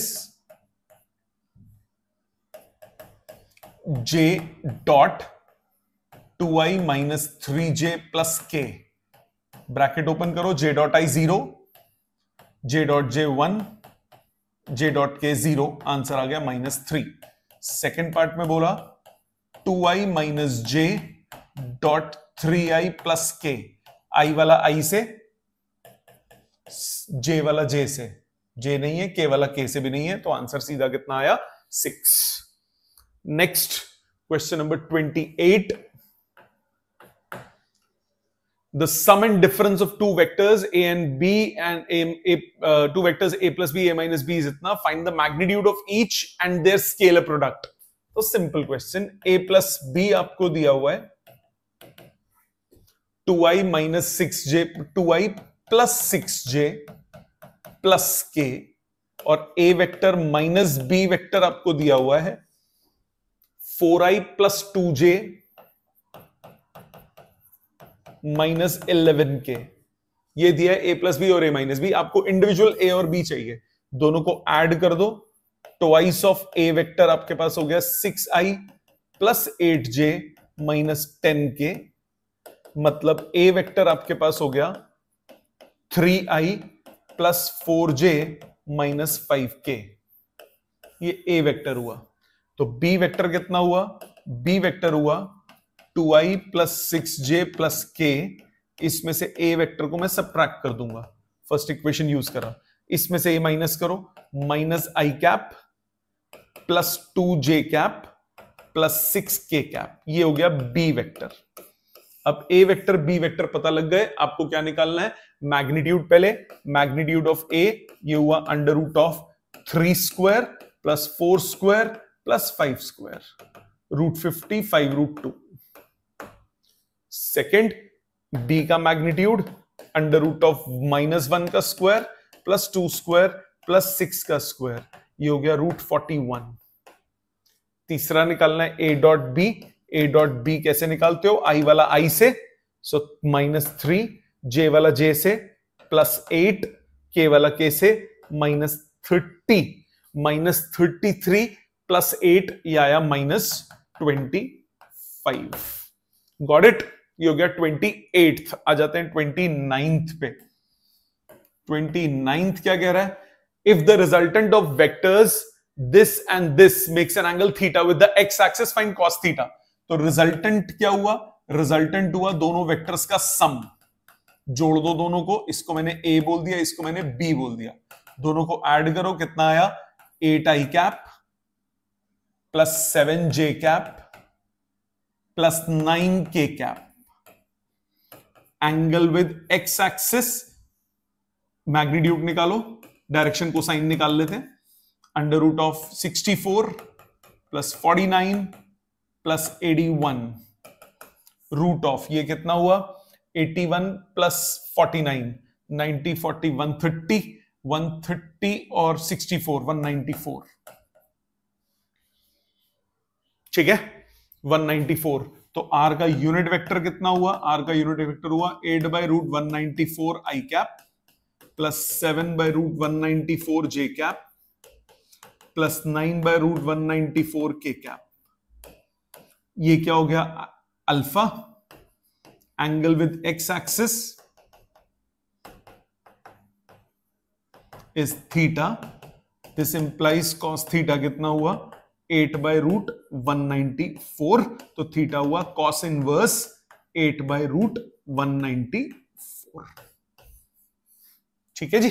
j dot 2i minus 3j plus k, bracket open करो, j dot i 0, j dot j 1, j dot k 0, answer आ गया -3। सेकेंड पार्ट में बोला 2i minus j dot 3i plus k, i वाला i से, j वाला j से, j नहीं है, k वाला k से भी नहीं है, तो आंसर सीधा कितना आया 6। Next question number 28। The sum and difference of two vectors a and b and two vectors a plus b, a minus b is itna. Find the magnitude of each and their scalar product. तो simple question, a plus b आपको दिया हुआ है 2i minus 6j, 2i plus 6j plus k, और a vector minus b vector आपको दिया हुआ है 4i plus 2j minus 11k। ये दिया है a प्लस बी और a माइनस बी, आपको इंडिविजुअल a और b चाहिए, दोनों को ऐड कर दो, ट्वाइस ऑफ a वेक्टर आपके पास हो गया 6i plus 8j minus 10k, मतलब a वेक्टर आपके पास हो गया 3i plus 4j minus 5k। ये a वेक्टर हुआ। तो b वेक्टर कितना हुआ, b वेक्टर हुआ 2i plus 6j plus k, इसमें से a वेक्टर को मैं सबट्रैक्ट कर दूंगा, फर्स्ट इक्वेशन यूज करा, इसमें से a माइनस करो, minus i cap plus 2j cap plus 6k cap, ये हो गया b वेक्टर। अब a वेक्टर b वेक्टर पता लग गए, आपको क्या निकालना है मैग्नीट्यूड। पहले मैग्नीट्यूड ऑफ a, ये हुआ under root of 3 square plus 4 square plus 5 square, root 50 5 root 2। Second b का मैग्नीट्यूड अंडर रूट ऑफ -1 का स्क्वायर प्लस 2 स्क्वायर प्लस 6 का स्क्वायर, ये हो गया रूट 41। तीसरा निकालना है a dot B, a dot B कैसे निकालते हो, i वाला i से, सो -3, j वाला j से, प्लस 8, k वाला k से, -30, -33 प्लस 8, ये आया -25। Got it. ये हो गया 28th। आ जाते हैं 29th पे। 29th क्या कह रहा है, if the resultant of vectors this and this makes an angle theta with the x axis, find cos theta. तो रिजल्टेंट क्या हुआ, रिजल्टेंट हुआ दोनों वेक्टर्स का सम, जोड़ दो दोनों को, इसको मैंने ए बोल दिया, इसको मैंने बी बोल दिया, दोनों को ऐड करो, कितना आया 8 I cap plus 7 J cap plus 9 K cap. Angle with X axis, magnitude निकालो, डायरेक्शन को साइन निकाल लेते हैं, under root of 64 plus 49 plus 81 root of, ये कितना हुआ 81 प्लस 49, 90 40 130, 130 और 64 194, ठीक है 194। तो r का यूनिट वेक्टर कितना हुआ, r का यूनिट वेक्टर हुआ 8 by root 194 I cap plus 7 by root 194 J cap plus 9 by root 194 K cap. ये क्या हो गया alpha, angle with X axis is theta, this implies cos theta कितना हुआ 8 बाय रूट 194, तो थीटा हुआ कॉस इनवर्स 8 बाय रूट 194। ठीक है जी,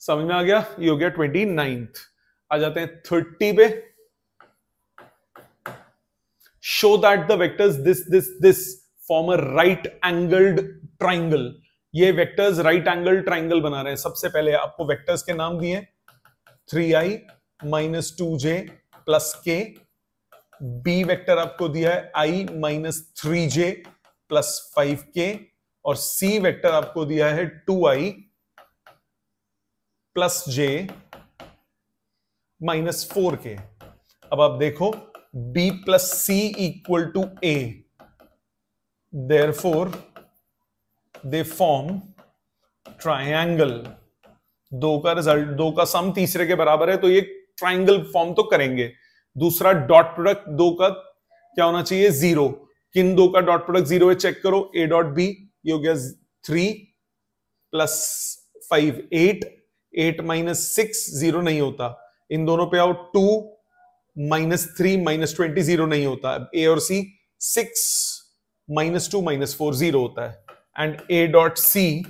समझ में आ गया, ये हो गया 29th। आ जाते हैं 30 पे। Show that the vectors this form a right angled triangle. ये वेक्टर्स राइट एंगल ट्राइंगल बना रहे हैं। सबसे पहले आपको वेक्टर्स के नाम दिए 3i minus 2j plus k, b vector आपको दिया है i minus 3j plus 5k, और सी वेक्टर आपको दिया है 2i plus j minus 4k। अब आप देखो b plus C equal to a, therefore they form triangle. दो का रिजल्ट, दो का सम तीसरे के बराबर है, तो ये ट्रायंगल फॉर्म तो करेंगे। दूसरा डॉट प्रोडक्ट दो का क्या होना चाहिए 0, किन दो का डॉट प्रोडक्ट 0 है चेक करो, a डॉट बी, ये हो गया 3 प्लस 5 8, 8 माइनस 6 0 नहीं होता, इन दोनों पे आओ 2 माइनस 3 माइनस 20 0 नहीं होता, a और c 6 माइनस 2 माइनस 4 0 होता है, and a dot c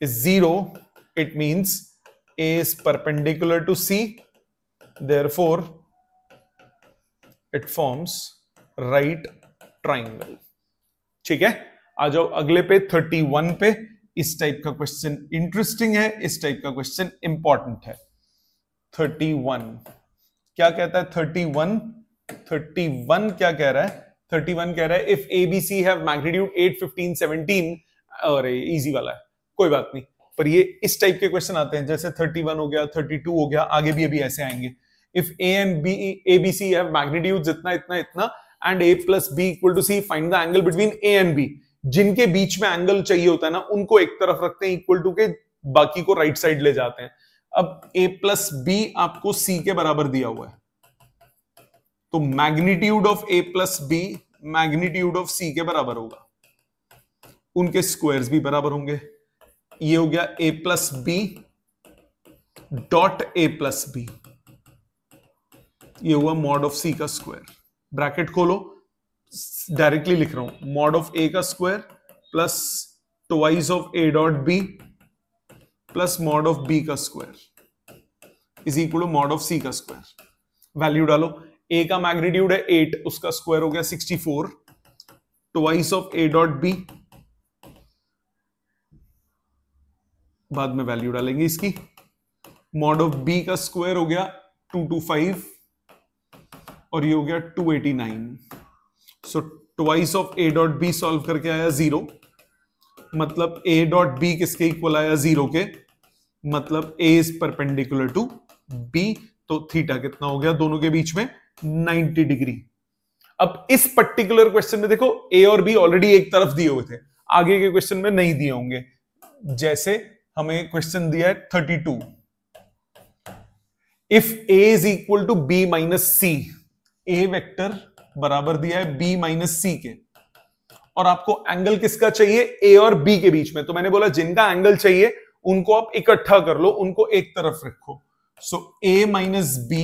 is 0, it means a is perpendicular to c, therefore it forms right triangle। ठीक है, आ जाओ अगले पे 31 पे। इस टाइप का क्वेश्चन इंटरेस्टिंग है, इस टाइप का क्वेश्चन इंपॉर्टेंट है। 31 क्या कहता है, 31 क्या कह रहा है, 31 कह रहा है इफ ABC हैव मैग्नीट्यूड 8 15 17, और इजी वाला है कोई बात नहीं, पर ये इस टाइप के क्वेश्चन आते हैं, जैसे 31 हो गया 32 हो गया, आगे भी अभी ऐसे आएंगे। If A and B ABC have magnitudes इतना इतना इतना and A plus B equal to C, find the angle between A and B। जिनके बीच में एंगल चाहिए होता है ना, उनको एक तरफ रखते हैं इक्वल टू के, बाकी को राइट साइड ले जाते हैं। अब A प्लस B आपको C के बराबर दिया हुआ है, तो magnitude of A plus B magnitude of C के बराबर होगा, उनके स्क्वायर्स भी बराबर होंगे। ये हो गया a plus B dot a plus B, ये हुआ मॉड ऑफ c का स्क्वायर। ब्रैकेट खोलो, डायरेक्टली लिख रहा हूं, मॉड ऑफ a का square plus twice of a dot b plus mod of b का square is equal to mod of c का स्क्वायर। वैल्यू डालो, a का मैग्नीट्यूड है 8, उसका स्क्वायर हो गया 64, twice of a dot b, बाद में वैल्यू डालेंगे इसकी, मॉड ऑफ b का स्क्वायर हो गया 225 और ये हो गया 289। So twice of a dot b solve करके आया 0, मतलब a डॉट b किसके इक्वल आया 0 के, मतलब a is perpendicular to b, तो थीटा कितना हो गया दोनों के बीच में 90 डिग्री। अब इस पर्टिकुलर क्वेश्चन में देखो a और b ऑलरेडी एक तरफ दिए हुए थे, आगे के क्वेश्चन में नहीं दिए होंगे। जैसे हमें क्वेश्चन दिया है 32, if a is equal to b minus C, a vector बराबर दिया है b माइनस सी के, और आपको एंगल किसका चाहिए a और b के बीच में, तो मैंने बोला जिनका एंगल चाहिए उनको आप इकट्ठा कर लो, उनको एक तरफ रखो। So a minus b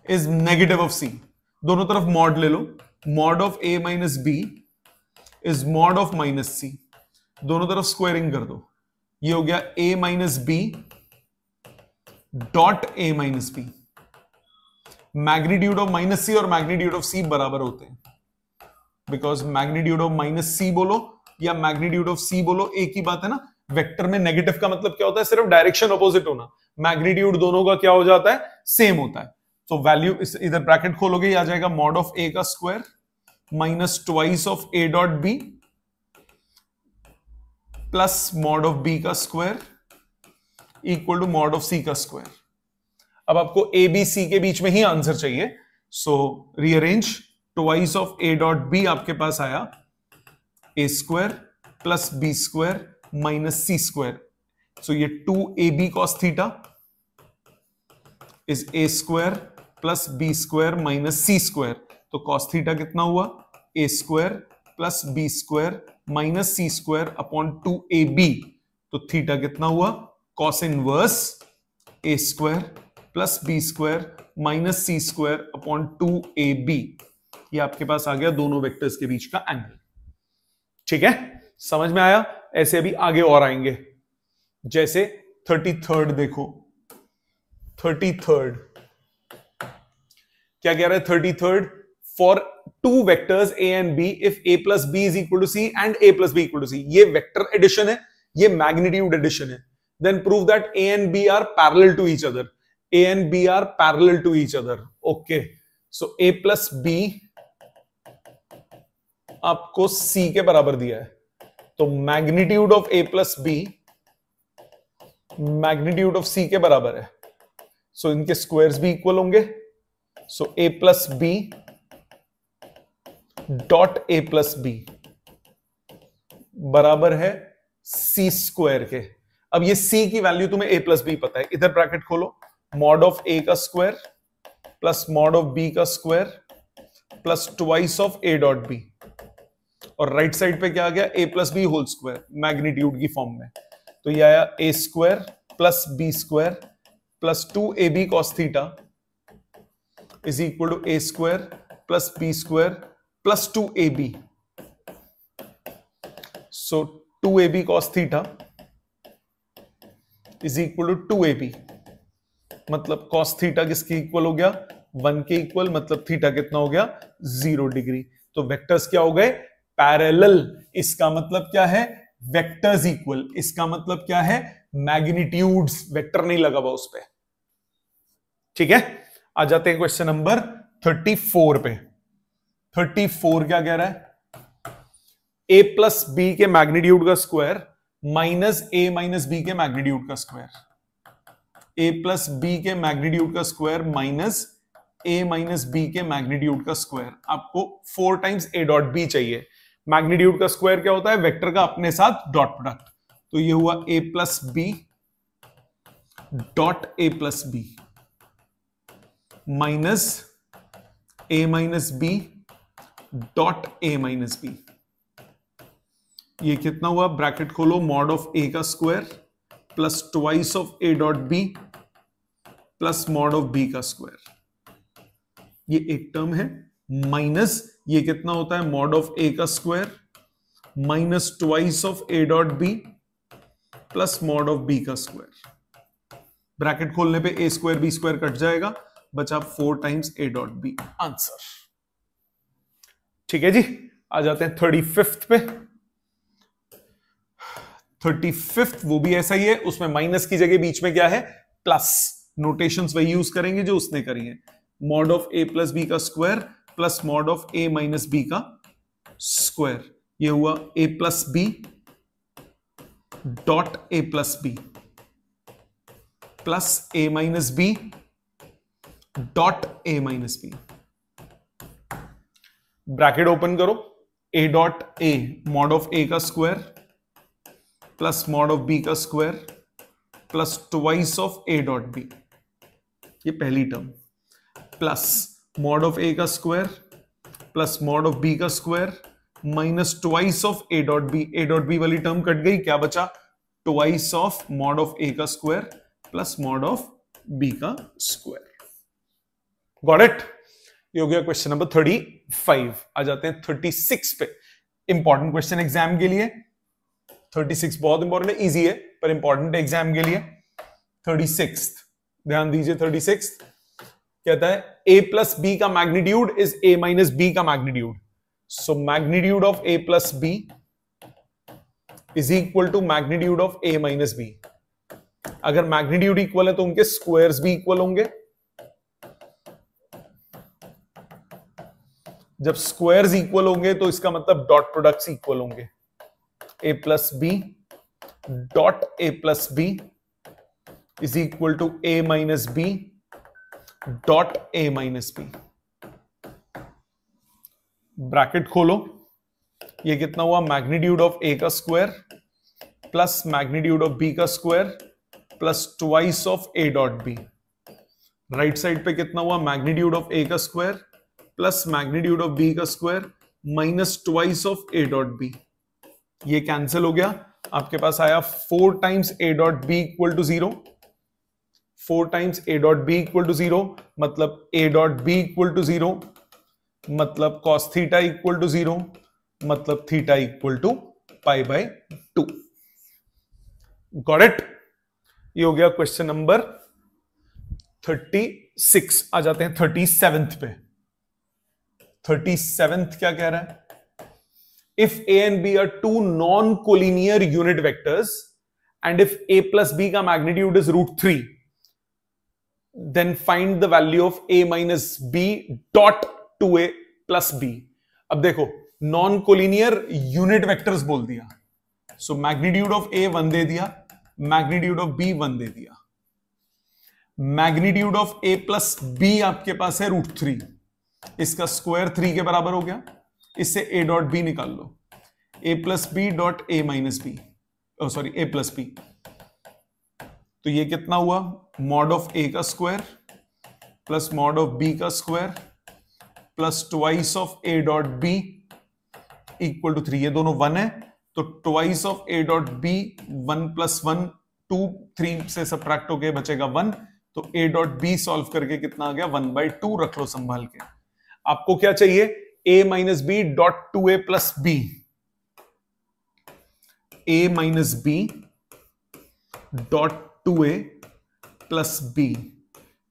is negative of c, दोनों तरफ मॉड ले लो, mod of A minus B is mod of minus C, दोनों तरफ स्क्वायरिंग कर दो, ये हो गया A minus B dot A minus B. Magnitude of minus C और मैग्नीट्यूड ऑफ सी बराबर होते हैं, because magnitude of minus C बोलो या मैग्नीट्यूड ऑफ सी बोलो एक ही बात है ना। वेक्टर में नेगेटिव का मतलब क्या होता है, सिर्फ डायरेक्शन अपोजिट होना। मैग्नीट्यूड दोनों का क्या हो जाता है, सेम होता है। तो वैल्यू इधर ब्रैकेट खोलोगे, आ जाएगा मॉड ऑफ ए का square minus twice of A dot B plus mod of B का square equal to mod of C का स्क्वायर। अब आपको ए बी सी के बीच में ही आंसर चाहिए, so rearrange. Twice of A dot B आपके पास आया A square plus B square minus C square. So ये 2ab cos theta is A square plus B square minus C square. तो cos थीटा कितना हुआ, A square plus B square minus C square upon 2ab। तो theta कितना हुआ, cos inverse A square plus B square minus C square upon 2ab। ये आपके पास आ गया दोनों वेक्टर्स के बीच का एंगल। ठीक है, समझ में आया। ऐसे अभी आगे और आएंगे, जैसे 33rd देखो। 33rd क्या कह रहा है, 33rd for two vectors A and B if A plus B is equal to C and A plus B equal to C. ये वेक्टर एडिशन है, ये मैग्नीट्यूड एडिशन है। Then prove that A and B are parallel to each other. A and B are parallel to each other. Okay, so A plus B आपको C के बराबर दिया है, तो magnitude of A plus B magnitude of C के बराबर है। So इनके स्क्वायर्स भी इक्वल होंगे। So A plus B dot A plus B बराबर है सी स्क्वायर के। अब ये सी की वैल्यू तुम्हें ए प्लस बी पता है, इधर ब्रैकेट खोलो, मॉड ऑफ ए का square plus mod of B का square plus twice of A dot B, और राइट साइड पे क्या आ गया, A plus B whole square magnitude की फॉर्म में। तो ये आया A square plus B square plus 2ab cos theta is equal to A square plus B square plus 2ab। So 2ab cos theta is equal to 2ab, मतलब cos theta किसके equal हो गया, 1 के equal, मतलब theta कितना हो गया, 0 degree. तो वेक्टर्स क्या हो गए, पैरेलल। इसका मतलब क्या है, वेक्टर्स इक्वल। इसका मतलब क्या है, मैग्नीट्यूड्स, वेक्टर नहीं लगा हुआ उस पे। ठीक है, आ जाते हैं क्वेश्चन नंबर 34 पे। 34 क्या कह रहा है, ए प्लस बी के मैग्नीट्यूड का square minus A minus B के मैग्नीट्यूड का स्क्वायर। ए प्लस बी के मैग्नीट्यूड का square minus A minus B के मैग्नीट्यूड का स्क्वायर। आपको 4 टाइम्स ए डॉट बी चाहिए। मैग्नीट्यूड का स्क्वायर क्या होता है, वेक्टर का अपने साथ डॉट प्रोडक्ट। तो ये हुआ A plus B dot A plus B minus A minus B dot A minus B. ये कितना हुआ, ब्रैकेट खोलो, मॉड ऑफ ए का square plus twice of A dot B plus mod of B का square. ये एक term है, minus ये कितना होता है, मॉड ऑफ ए का square minus twice of A dot B plus mod of B का स्क्वायर। ब्रैकेट खोलने पे A square B square cut जाएगा, बचा 4 times A dot B. Answer. ठीक है जी, आ जाते हैं 35th पे। 35th वो भी ऐसा ही है, उसमें माइनस की जगह बीच में क्या है, प्लस। नोटेशंस वही यूज करेंगे जो उसने करी है। Mod of A plus B का square plus mod of A minus B का स्क्वायर। ये हुआ A plus B dot A plus B plus A minus B dot A minus B. Bracket open करो, A dot A mod of A का square plus mod of B का square plus twice of A dot B, ये पहली term, plus mod of A का square plus mod of B का square minus twice of A dot B. A dot B वाली term cut गई, क्या बचा, twice of mod of A का square plus mod of B का square. Got it. ये हो गया क्वेश्चन नंबर 35। आ जाते हैं 36 पे। इंपॉर्टेंट क्वेश्चन एग्जाम के लिए। 36 बहुत इंपॉर्टेंट है, इजी है पर इंपॉर्टेंट है एग्जाम के लिए। 36 ध्यान दीजिए। 36 कहता है a प्लस बी का magnitude is a minus B का magnitude. So magnitude of a plus B is equal to magnitude of a minus B. अगर मैग्नीट्यूड इक्वल है तो उनके स्क्वायर्स भी इक्वल होंगे। जब स्क्वायर्स इक्वल होंगे तो इसका मतलब डॉट प्रोडक्ट्स इक्वल होंगे। a plus B dot a plus B is equal to a minus B dot a minus B. Bracket खोलो। ये कितना हुआ? मैग्नीट्यूड ऑफ a का square plus magnitude of b का square plus twice of a dot b। Right side पे कितना हुआ? Magnitude of a का square plus magnitude of b का square minus twice of a dot b। ये cancel हो गया। आपके पास आया 4 times a dot b equal to 0। 4 times a dot b equal to 0 मतलब a dot b equal to 0 मतलब cos थीटा इक्वल टू 0 मतलब theta equal to pi by 2। Got it? ये हो गया क्वेश्चन नंबर 36। आ जाते हैं 37th पे। 37th क्या कह रहा है? If a and b are two non-collinear unit vectors and if a plus b का magnitude is √3, then find the value of a minus b dot 2a plus b। अब देखो non-collinear unit vectors बोल दिया, so magnitude of a 1 दे दिया, magnitude of b 1 दे दिया। magnitude of a plus b आपके पास है √3, इसका स्क्वायर 3 के बराबर हो गया। इससे a डॉट बी निकाल लो, a plus B dot a minus B, sorry a plus B. तो ये कितना हुआ? मॉड ऑफ a का square plus mod of b का square plus twice of a dot b equal to 3। ये दोनों 1 है तो twice of a dot b 1 plus 1 2, 3 से सब्ट्रैक्ट होके बचेगा 1। तो a डॉट b सॉल्व करके कितना आ गया? 1/2 रख लो संभाल के। आपको क्या चाहिए? a minus B dot 2a plus B. a minus B dot 2a plus B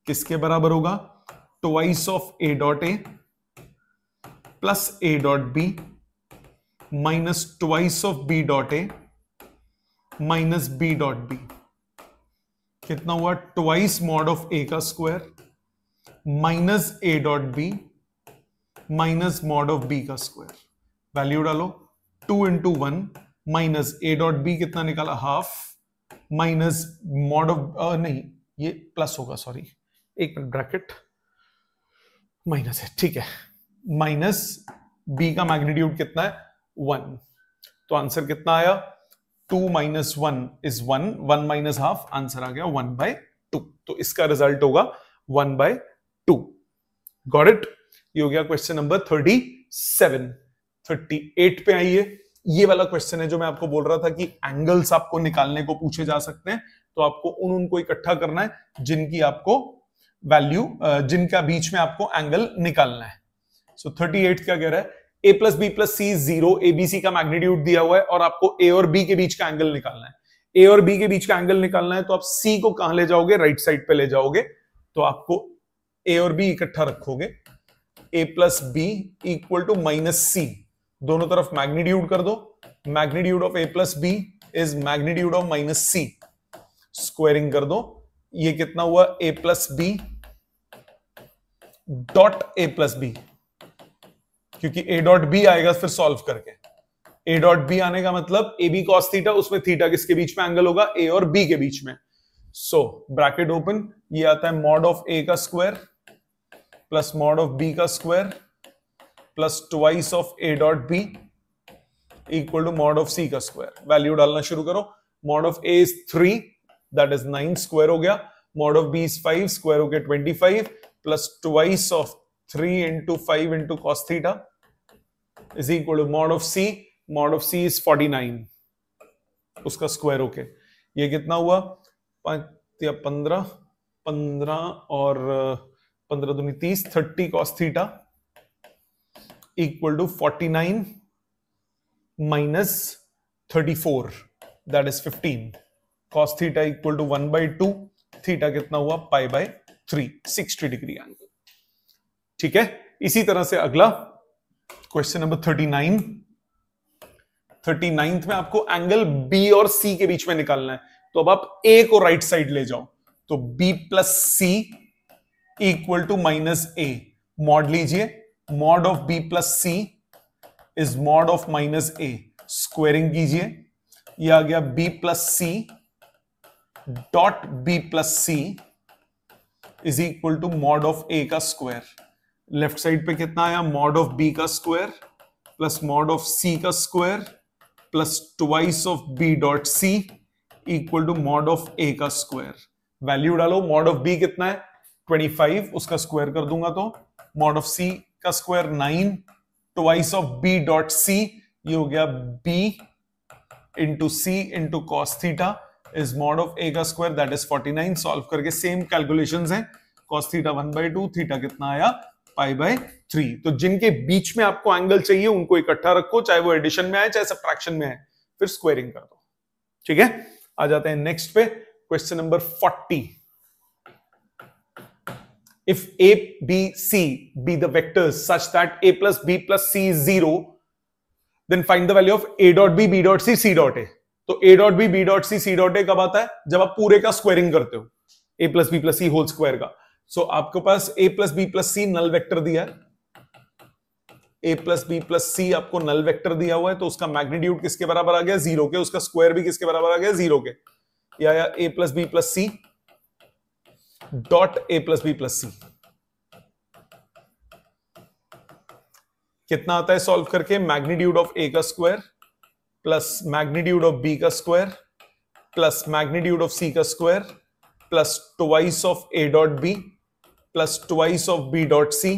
किसके बराबर होगा? Twice of a dot a plus a dot b minus twice of b dot a minus b dot b। कितना हुआ? Twice mod of a का square minus a dot b minus mod of b का square. Value डालो 2 into 1 minus a dot b कितना निकाला? Half minus mod of नहीं ये plus होगा, सॉरी एक मिनट, ब्रैकेट माइनस है, ठीक है। माइनस b का मैग्नीट्यूड कितना है? 1। तो आंसर कितना आया? 2 minus 1 is 1, 1 minus half, answer आ गया 1/2। तो इसका रिजल्ट होगा 1/2। Got it? ये हो गया क्वेश्चन नंबर 37। 38 पे आइए। ये वाला क्वेश्चन है जो मैं आपको बोल रहा था कि एंगल्स आपको निकालने को पूछे जा सकते हैं, तो आपको उनको इकट्ठा करना है जिनकी आपको वैल्यू, जिनका बीच में आपको एंगल निकालना है। सो 38 क्या कह रहा है? a plus B plus C 0, abc का मैग्नीट्यूड दिया हुआ है और आपको a और b के बीच का एंगल निकालना है। a और b के बीच का एंगल निकालना है तो आप c को कहां ले जाओगे? राइट साइड पे ले जाओगे। तो आपको a और b इकट्ठा रखोगे। a plus B equal to minus C, दोनों तरफ मैग्नीट्यूड कर दो। Magnitude of a plus B is magnitude of minus C, squaring कर दो। ये कितना हुआ? a plus B dot a plus B, क्योंकि a डॉट बी आएगा फिर सॉल्व करके। a डॉट बी आने का मतलब ए बी कॉस थीटा, उसमें थीटा किसके बीच में एंगल होगा? a और b के बीच में। सो ब्रैकेट ओपन, ये आता है मॉड ऑफ a का square plus mod of b का square plus twice of a dot b equal to mod of c का स्क्वायर। वैल्यू डालना शुरू करो। Mod of a is 3, that is 9, square हो गया। Mod of b is 5, square हो गया 25 plus twice of 3 into 5 into cos theta is equal to mod of c। Mod of c is 49, उसका square होके ये कितना हुआ? 5 या 15 और 15 दूनी 30, 30 cos theta equal to 49 minus 34 that is 15. cos theta equal to 1/2, theta कितना हुआ पाई बाय 3, 60 डिग्री एंगल. ठीक है. इसी तरह से अगला क्वेश्चन नंबर 39. 39th में आपको एंगल बी और सी के बीच में निकालना है. तो अब आप ए को राइट साइड ले जाओ, तो B plus C equal to minus A. Mod लीजिए, mod of B plus C is mod of minus A. Squaring कीजिए, ये आ गया B plus C dot B plus C is equal to mod of A का square. Left side पे कितना आया, mod of B का square plus mod of C का square plus twice of B dot C equal to mod of A का square. Value डालो, mod of b कितना है 25, उसका स्क्वायर कर दूंगा तो मॉड ऑफ सी का square 9, twice of B dot C, ये हो गया B into C into cos theta is mod of A का स्क्वायर दैट इज 49. सॉल्व करके सेम कैलकुलेशंस हैं. कॉस थीटा 1/2, थीटा कितना आया पाई बाय 3. तो जिनके बीच में आपको एंगल चाहिए उनको इकट्ठा रखो, चाहे वो एडिशन में आए चाहे सब्ट्रैक्शन में आए, फिर स्क्वायरिंग कर दो. ठीक है. आ जाते हैं नेक्स्ट पे, question number 40. If A, B, C be the vectors such that A plus B plus C is 0, then find the value of A dot B, B dot C, C dot A. तो A dot B, B dot C, C dot A कब आता है, जब आप पूरे का squaring करते हो, A plus B plus C whole square का. सो आपके पास A plus B plus C null vector दिया है, A plus B plus C आपको नल वेक्टर दिया हुआ है, तो उसका मैग्नीट्यूड किसके बराबर आ गया 0 के, उसका स्क्वायर भी किसके बराबर आ गया 0 के. या A plus B plus C dot A plus B plus C कितना आता है सॉल्व करके, मैग्नीट्यूड ऑफ A का square plus magnitude of B का square plus magnitude of C का square plus twice of A dot B plus twice of B dot C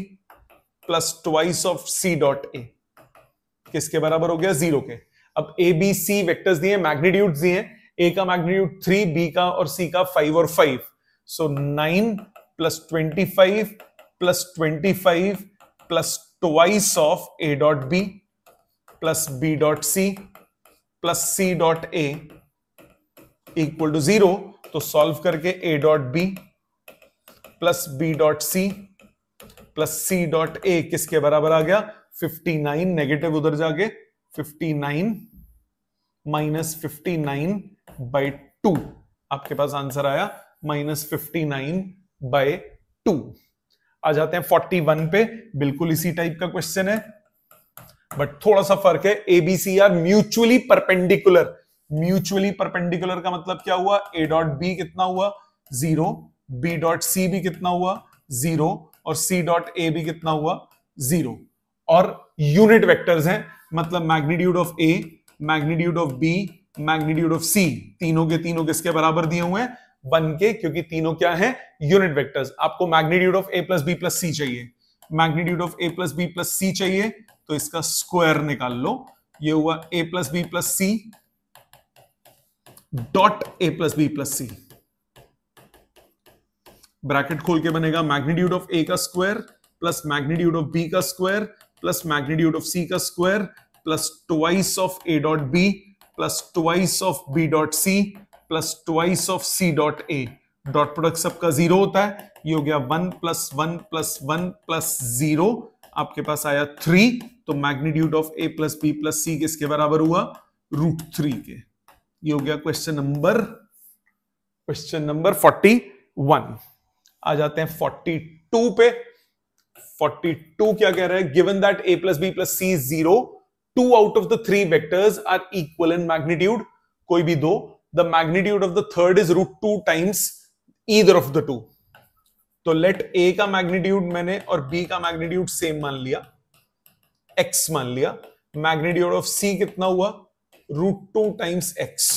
plus twice of C dot A किसके बराबर हो गया 0 के. अब A B C vectors दिए, magnitudes दिए, A का मैग्नीट्यूड 3, B का और C का 5 और 5. So 9 plus 25 plus 25 plus twice of A dot B plus B dot C plus C dot A equal to 0. तो सॉल्व करके A dot B plus B dot C plus C dot A किसके बराबर आ गया 59. Negative उधर जाके 59 minus 59 by 2 आपके पास answer आया -59/2. आ जाते हैं 41 पे. बिल्कुल इसी टाइप का क्वेश्चन है बट थोड़ा सा फर्क है. ABC are mutually perpendicular. Mutually perpendicular का मतलब क्या हुआ, ए डॉट बी कितना हुआ 0, बी डॉट सी भी कितना हुआ 0 और सी डॉट ए भी कितना हुआ 0. और यूनिट वेक्टर्स हैं, मतलब magnitude of A, magnitude of B, magnitude of C, तीनों के तीनों किसके बराबर दिए हुए हैं 1 के, क्योंकि तीनों क्या है यूनिट वेक्टर्स. आपको magnitude of A plus B plus C चाहिए, magnitude of A plus B plus C चाहिए, तो इसका स्क्वायर निकाल लो. ये हुआ A plus B plus C dot A plus B plus C. Bracket खोल के बनेगा मैग्नीट्यूड ऑफ ए का square plus magnitude of B का square plus magnitude of C का square plus twice of A dot B plus twice of B dot C plus twice of C dot A. Dot product सबका 0 होता है. ये हो गया 1 plus 1 plus 1 plus 0, आपके पास आया 3. तो magnitude of A plus B plus C किसके बराबर हुआ √3 के. ये हो गया क्वेश्चन नंबर 41. आ जाते हैं 42 पे. 42 क्या कह रहा है, given that a plus B plus C is 0, 2 out of the 3 vectors are equal in magnitude, कोई भी दो. The magnitude of the third is √2 times either of the two. तो let A का मैग्नीट्यूड मैंने और B का magnitude same मान लिया, X मान लिया. मैग्नीट्यूड ऑफ C कितना हुआ √2 times X.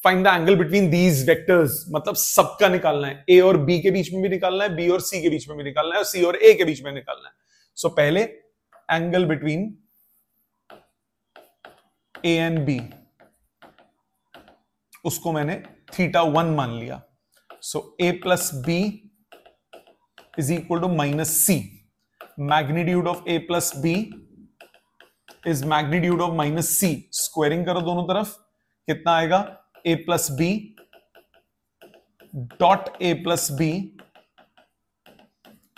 Find the angle between these vectors, मतलब सबका निकालना है. A और B के बीच में भी निकालना है, B और C के बीच में भी निकालना है और C और A के बीच में निकालना है. सो पहले angle between A and B, उसको मैंने θ1 मान लिया. So A plus B is equal to minus c. Magnitude of a plus b is magnitude of minus c. Squaring करो दोनों तरफ, कितना आएगा? a plus b dot a plus b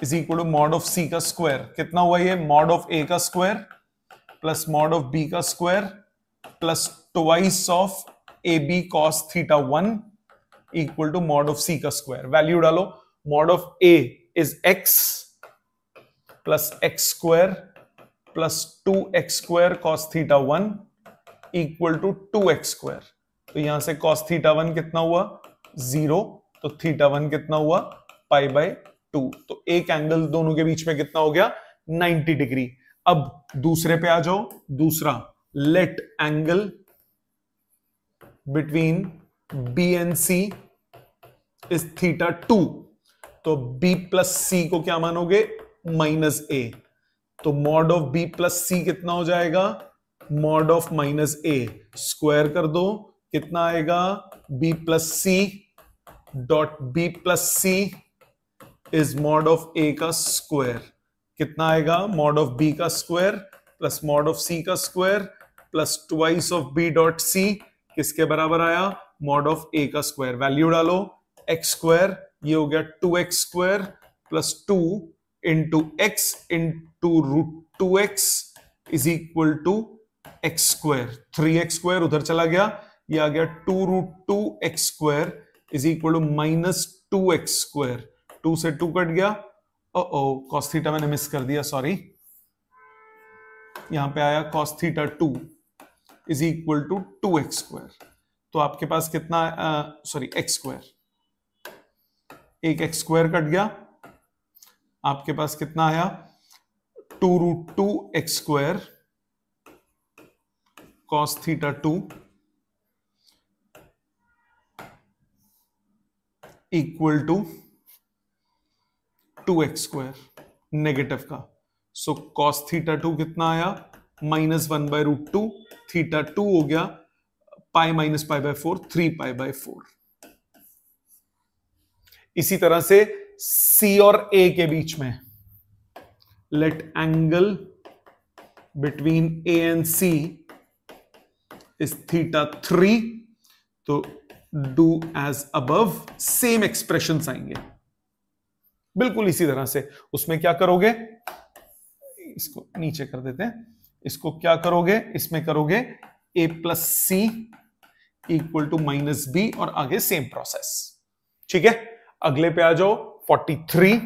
is equal to mod of c का square. कितना हुआ ये? mod of a का square plus mod of b का square plus twice of ab cos theta 1 equal to mod of c का square. Value डालो. mod of a is x plus x square plus 2x square cos theta 1 equal to 2x square. तो यहां से cos theta 1 कितना हुआ? 0. तो theta 1 कितना हुआ? Pi by 2. तो एक एंगल दोनों के बीच में कितना हो गया? 90 डिग्री. अब दूसरे पे आ जाओ. दूसरा, late angle between b and c is theta 2. तो b प्लस c को क्या मानोगे? Minus a. तो mod of b plus c कितना हो जाएगा? Mod of minus a. Square कर दो, कितना आएगा? b plus c dot b plus c is mod of a का स्क्वायर. कितना आएगा? मॉड ऑफ b का square plus mod of c का square plus twice of b dot c किसके बराबर आया? मॉड ऑफ a का स्क्वायर. वैल्यू डालो. x स्क्वायर, ये हो गया 2x square plus 2 into X into root 2x is equal to X square. 3x square उधर चला गया, ये आ गया 2 root 2x square is equal to minus 2x square. 2 से 2 कट गया. cos थीटा मैंने मिस कर दिया, सॉरी. यहां पे आया cos theta 2 is equal to 2x square. तो आपके पास कितना? Sorry, x square. एक x स्क्वायर कट गया. आपके पास कितना आया? 2 root 2x square cos theta 2 equal to 2x square negative का. सो cos थीटा 2 कितना आया? Minus 1 by root 2. थीटा 2 हो गया pi minus pi by 4, 3 pi by 4. इसी तरह से C और A के बीच में let angle between A and C is theta 3. तो do as above. Same expressions आएंगे बिल्कुल इसी तरह से. उसमें क्या करोगे? इसको नीचे कर देते हैं. इसको क्या करोगे? इसमें करोगे a plus C equal to minus B और आगे सेम प्रोसेस. ठीक है, अगले पे आ जाओ. 43.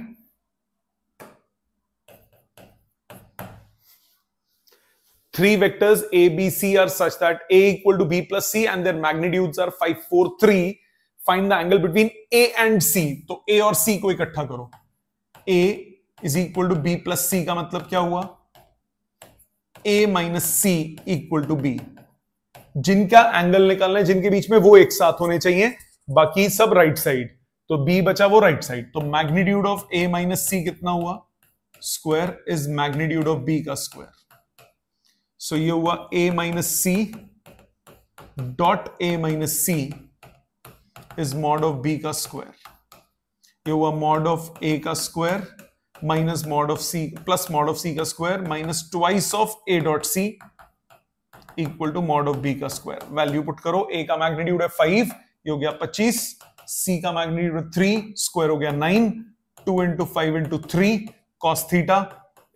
Three vectors a, b, c are such that a equal to b plus c and their magnitudes are 5, 4, 3. Find the angle between a and c. तो a और c को इकट्ठा करो. a is equal to b plus c का मतलब क्या हुआ? a minus c equal to b. जिनका एंगल निकालना है, जिनके बीच में, वो एक साथ होने चाहिए, बाकी सब राइट साइड. तो b बचा वो राइट साइड. तो magnitude of a minus c कितना हुआ? Square is magnitude of b का स्क्वायर. सो ये हुआ a minus C dot a minus C is mod of b का स्क्वायर. ये हुआ मॉड ऑफ a का square minus mod of c plus mod of c का square minus twice of a dot c equal to mod of b का square. Value put करो. a का magnitude है 5, ये हो गया 25. c का मैग्नीट्यूड 3, स्क्वायर हो गया 9. 2 into 5 into 3 cos theta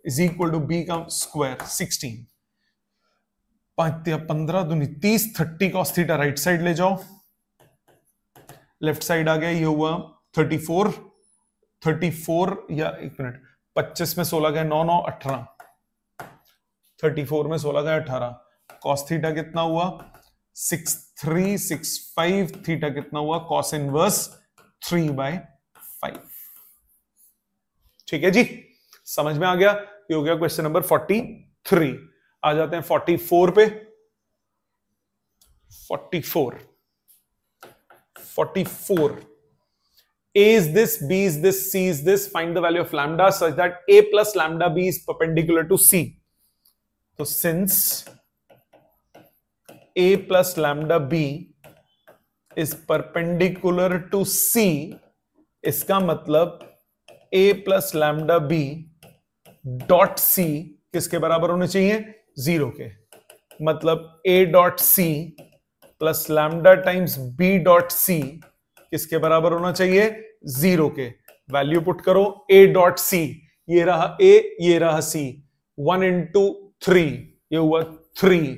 is equal to b का स्क्वायर 16. 5 या 15 दूनी 30, 30 कॉस थीटा राइट साइड ले जाओ. लेफ्ट साइड आ गया, ये हुआ 34. 34 या एक मिनट, 25 में 16 गए 9, 9, 18. 34 में 16 गए 18. कॉस थीटा कितना हुआ? 6, 3, 6, 5. थीटा कितना हुआ? Cos inverse 3/5. ठीक है जी, समझ में आ गया? ये हो गया क्वेश्चन नंबर 43. आ जाते हैं 44 पे. 44. A is this, B is this, C is this. Find the value of lambda such that A plus lambda B is perpendicular to C. So since A plus lambda B is perpendicular to C, इसका मतलब A plus lambda B dot C किसके बराबर होने चाहिए? 0 के। मतलब A dot C plus lambda times B dot C किसके बराबर होना चाहिए? 0 के। वैल्यू पुट करो, ए डॉट सी, ये रहा ए, ये रहा सी, 1 इंटू 3 ये हुआ 3,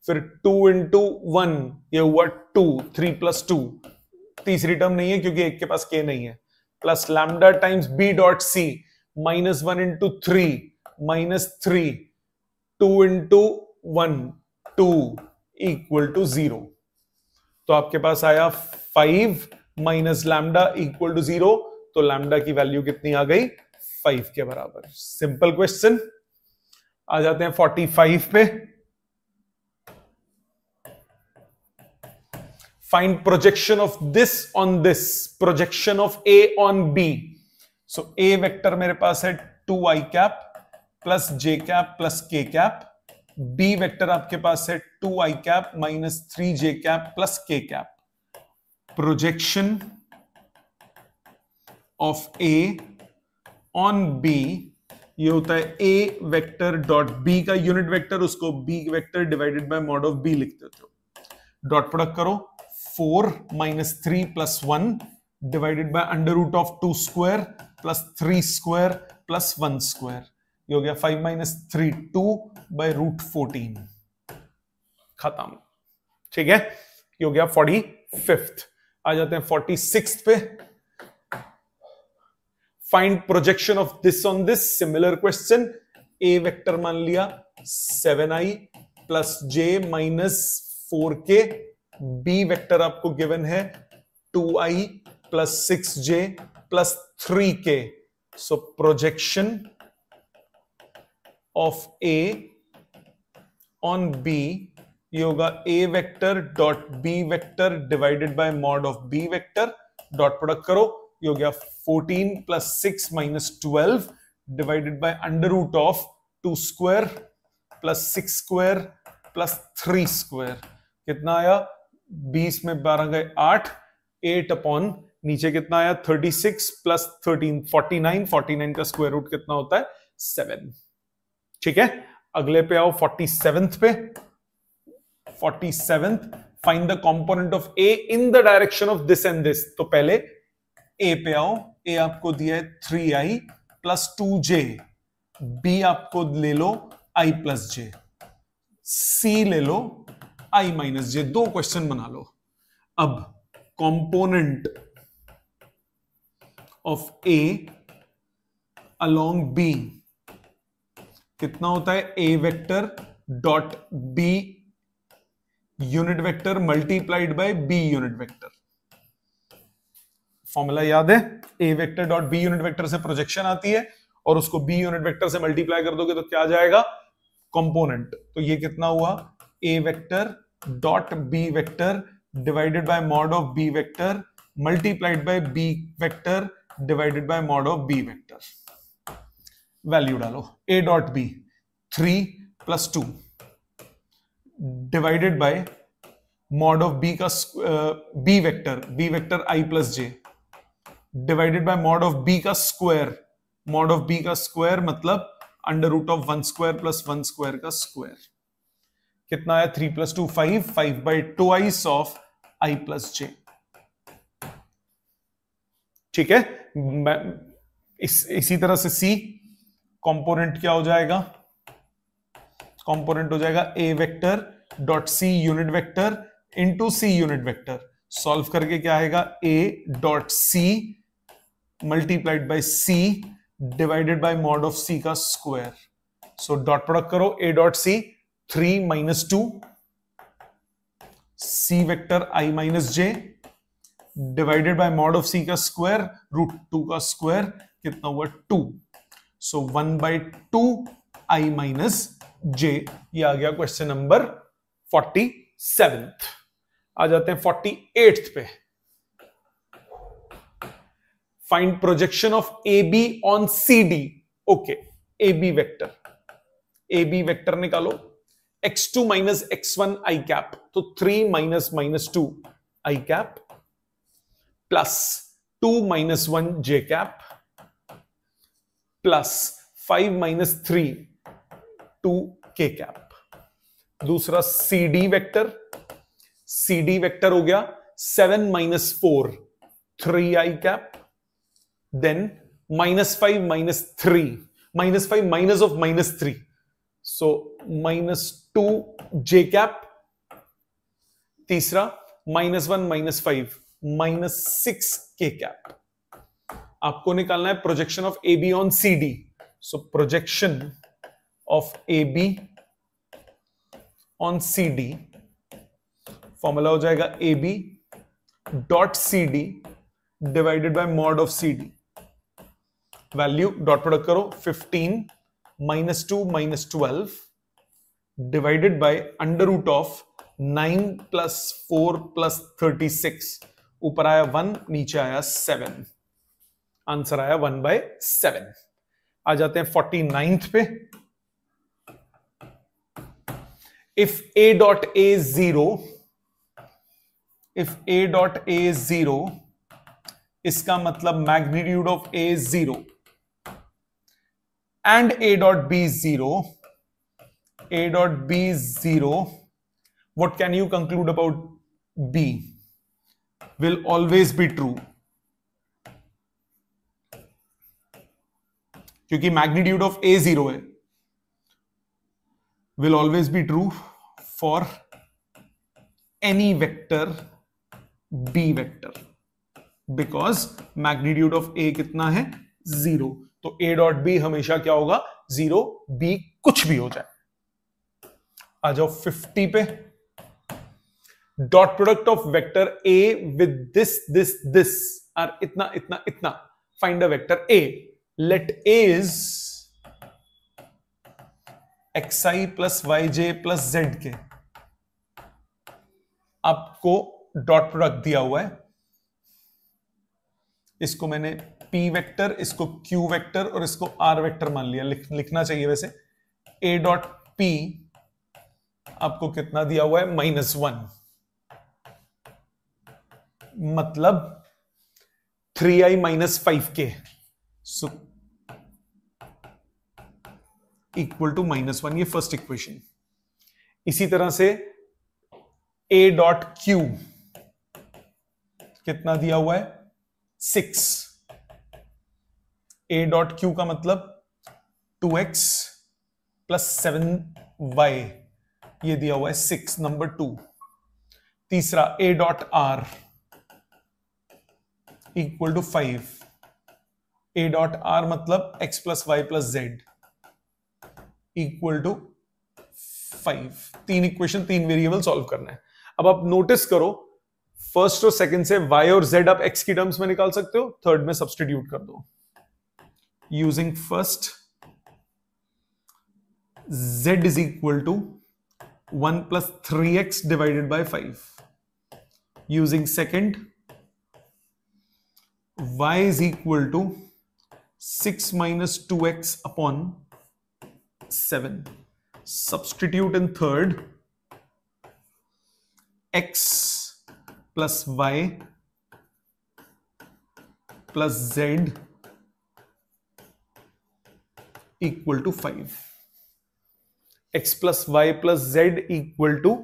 फिर 2 इंटू 1 ये हुआ 2, 3 प्लस 2, तीसरी टर्म नहीं है क्योंकि एक के पास के नहीं है, plus lambda times B dot C, -1 into 3 -3, 2 into 1 2 equal to 0। तो आपके पास आया 5 माइनस लैम्डा इक्वल टू 0, तो लैम्डा की वैल्यू कितनी आ गई? 5 के बराबर। Simple question. आ जाते हैं 45 पे। Find projection of this on this, projection of A on B. So A vector मेरे पास है 2i cap plus J cap plus K cap, B vector आपके पास है 2i cap minus 3j cap plus K cap. Projection of A on B, ये होता है A vector dot B का यूनिट वेक्टर, उसको B vector divided by mod of B लिख देते हो। डॉट प्रोडक्ट करो, 4 minus 3 plus 1 divided by under root of 2 square plus 3 square plus 1 square, ये हो गया 5 माइनस 3 2 बाय रूट 14। खत्म। ठीक है, ये हो गया 45th। आ जाते हैं 46th पे। Find projection of this on this, similar question. A vector मान लिया 7i plus J minus 4k, B vector आपको गिवन है 2i plus 6j plus 3k। So projection of A on B, ये होगा A vector dot B vector divided by mod of B vector. Dot product करो, ये हो गया 14 plus 6 minus 12 divided by under root of 2 square plus 6 square plus 3 square. कितना आया? 20 में 12 गए 8, 8 अपॉन नीचे कितना आया? 36 प्लस 13 49, 49 का स्क्वायर रूट कितना होता है? 7। ठीक है, अगले पे आओ 47th पे। 47th, find the component of A in the direction of this and this. तो पहले ए पे आओ, ए आपको दिया है 3i प्लस 2j, बी आपको ले लो i प्लस j, सी ले लो i माइनस j। 2 क्वेश्चन बना लो। अब component of A along B कितना होता है? A vector dot B unit vector multiplied by B unit vector. Formula याद है? A vector dot B unit vector से प्रोजेक्शन आती है और उसको बी यूनिट वेक्टर से मल्टीप्लाई कर दोगे तो क्या आ जाएगा? कंपोनेंट। तो ये कितना हुआ? A vector dot B vector divided by mod of B vector multiplied by B vector divided by mod of B vector. Value डालो, A dot B 3 plus 2 divided by mod of B का B vector I plus J divided by mod of B का square. Mod of B का square मतलब under root of 1 square plus 1 square का square. कितना आया? 3 plus 2 5, 5 by twice of I plus J. ठीक है, इसी तरह से सी कंपोनेंट क्या हो जाएगा? कंपोनेंट हो जाएगा A vector dot C unit vector into C unit vector. Solve करके क्या आएगा? A dot C multiplied by C divided by mod of C का स्क्वायर। सो डॉट प्रोडक्ट करो, A dot C 3 minus 2 C vector I minus J divided by mod of C का square root 2 का square कितना हुआ? 2। So 1/2 I minus J. ये आ गया question number 47th। आ जाते हैं 48th पे। Find projection of A B on C D. Okay, A B vector, A B vector निकालो, x2 minus x1 I cap, तो 3 minus minus 2 I cap plus 2 minus 1 J cap plus 5 minus 3 2k cap. दूसरा CD vector, CD vector हो गया 7 minus 4 3i cap, then -5 minus 3 -5 minus of -3 so -2j cap. तीसरा -1 -5 -6k cap. आपको निकालना है projection of AB on CD। So projection of AB on CD formula हो जाएगा AB dot CD divided by mod of CD। Value dot product करो 15 -2 -12 divided by under root of 9 + 4 + 36। ऊपर आया 1, नीचे आया 7, आंसर आया 1/7। आ जाते हैं 49th पे। If A dot A 0, if A dot A 0, इसका मतलब magnitude of A 0 and A dot B 0, A dot B 0, what can you conclude about B? Will always be true, क्योंकि मैग्नीट्यूड ऑफ A 0 है। Will always be true for any vector B vector because magnitude of A कितना है 0। तो A dot B हमेशा क्या होगा 0, B कुछ भी हो जाए। आ जाओ 50 पे। Dot product of vector A with this are इतना इतना इतना। Find a vector A। Let A is xi plus yj plus zk। आपको डॉट प्रोडक्ट दिया हुआ है, इसको मैंने P वेक्टर, इसको Q वेक्टर और इसको R वेक्टर मान लिया। लिखना चाहिए वैसे। A डॉट P आपको कितना दिया हुआ है -1, मतलब 3i - 5k so equal to -1। ये फर्स्ट इक्वेशन। इसी तरह से A डॉट Q कितना दिया हुआ है 6। A डॉट Q का मतलब 2x प्लस 7y, ये दिया हुआ है 6, नंबर 2। तीसरा A dot R equal to 5। A dot R मतलब x plus y plus z equal to 5। 3 equation, 3 variable solve करना है। अब आप नोटिस करो, फर्स्ट और सेकंड से y और z आप x की टर्म्स में निकाल सकते हो, थर्ड में सब्स्टिट्यूट कर दो। Using first z is equal to 1 + 3x divided by 5। Using second y is equal to 6 - 2x upon 7। Substitute in third, x plus y plus z equal to 5। x plus y plus z equal to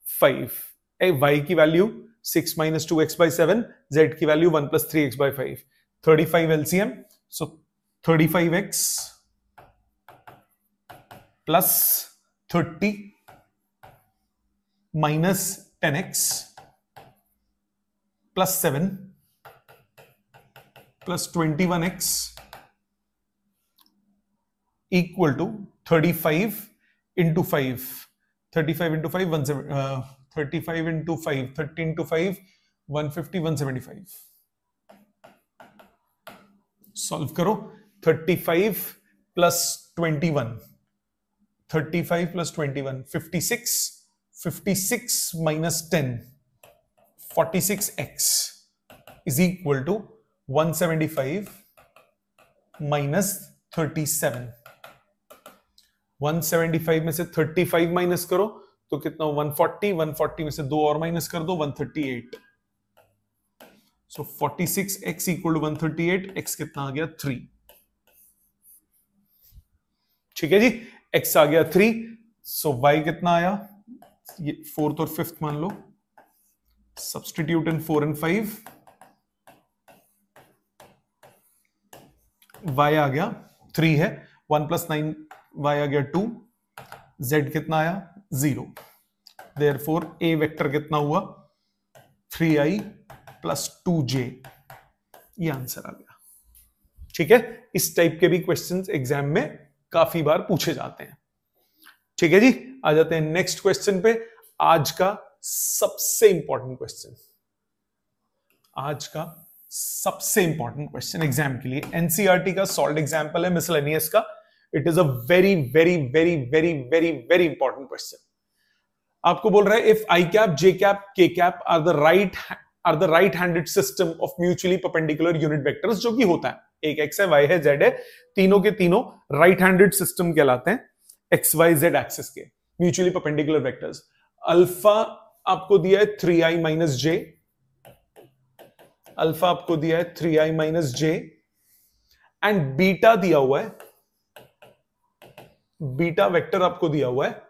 5। y की value 6 - 2x/7, z की value 1 + 3x/5। 35 LCM, so 35x plus 30 minus 10x plus 7 plus 21x equal to 35 into 5, 35 into 5 35 into 5 30 into 5 150 175। Solve करो। 35 plus 21, 35 plus 21 56, 56 minus 10 46x is equal to 175 minus 37। 175 में से 35 minus करो तो कितना 140, 140 में से 2 और माइनस कर दो 138। सो 46x इक्वल टू 138, x कितना आ गया 3। ठीक है जी, x आ गया 3, सो y कितना आया, ये फोर्थ और फिफ्थ मान लो, सब्सटीट्यूट इन 4 and 5, y आ गया 3 है, 1 + 9 y आ गया 2, z कितना आया 0, देयरफॉर a वेक्टर कितना हुआ 3i + 2j, ये आंसर आ गया। ठीक है, इस टाइप के भी क्वेश्चंस एग्जाम में काफी बार पूछे जाते हैं। ठीक है जी, आ जाते हैं नेक्स्ट क्वेश्चन पे। आज का सबसे इंपॉर्टेंट क्वेश्चन, आज का सबसे इंपॉर्टेंट क्वेश्चन एग्जाम के लिए, एनसीईआरटी का सॉल्व्ड एग्जांपल है मिसलेनियस का। It is a very very very very very very important question. आपको बोल रहा है if I cap J cap K cap are the right handed system of mutually perpendicular unit vectors, जो कि होता है, एक एक्स है, वाई है, जेड है, तीनों के तीनों राइट हैंडेड सिस्टम कहलाते हैं, एक्स वाई जेड एक्सिस के म्यूचुअली परपेंडिकुलर वेक्टर्स। अल्फा आपको दिया है 3i - j, अल्फा आपको दिया है 3i - j, एंड बीटा दिया हुआ है, बीटा वेक्टर आपको दिया हुआ है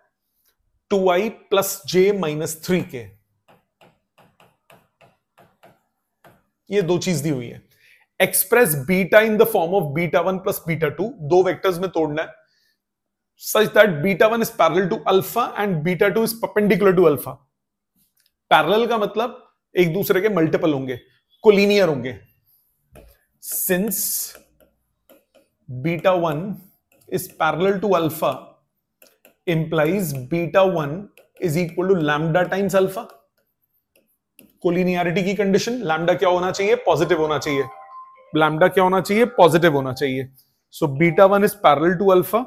2i + j - 3k। ये दो चीज दी हुई है। Express beta in the form of β1 + β2, दो वेक्टर्स में तोड़ना है, such that β1 is parallel to alpha and β2 is perpendicular to alpha। Parallel का मतलब एक दूसरे के मल्टीपल होंगे, कोलिनियर होंगे। Since β1 is parallel to alpha implies β1 is equal to lambda times alpha। Collinearity की कंडीशन, लैम्डा क्या होना चाहिए, पॉजिटिव होना चाहिए, लैम्डा क्या होना चाहिए, पॉजिटिव होना चाहिए। सो β1 is parallel to alpha,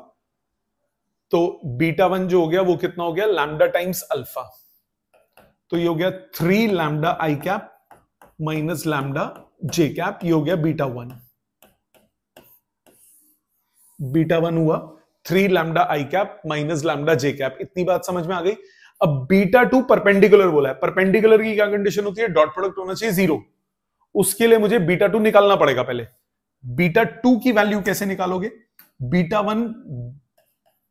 तो β1 जो हो गया वो कितना हो गया, लैम्डा टाइम्स अल्फा, तो ये हो गया 3 lambda i cap minus lambda J cap, ये हो गया β1। β1 हुआ 3 lambda i cap minus lambda J cap. इतनी बात समझ में आ गई। अब β2 परपेंडिकुलर बोला है, परपेंडिकुलर की क्या कंडीशन होती है, डॉट प्रोडक्ट होना चाहिए 0। उसके लिए मुझे β2 निकालना पड़ेगा। पहले β2 की वैल्यू कैसे निकालोगे, β1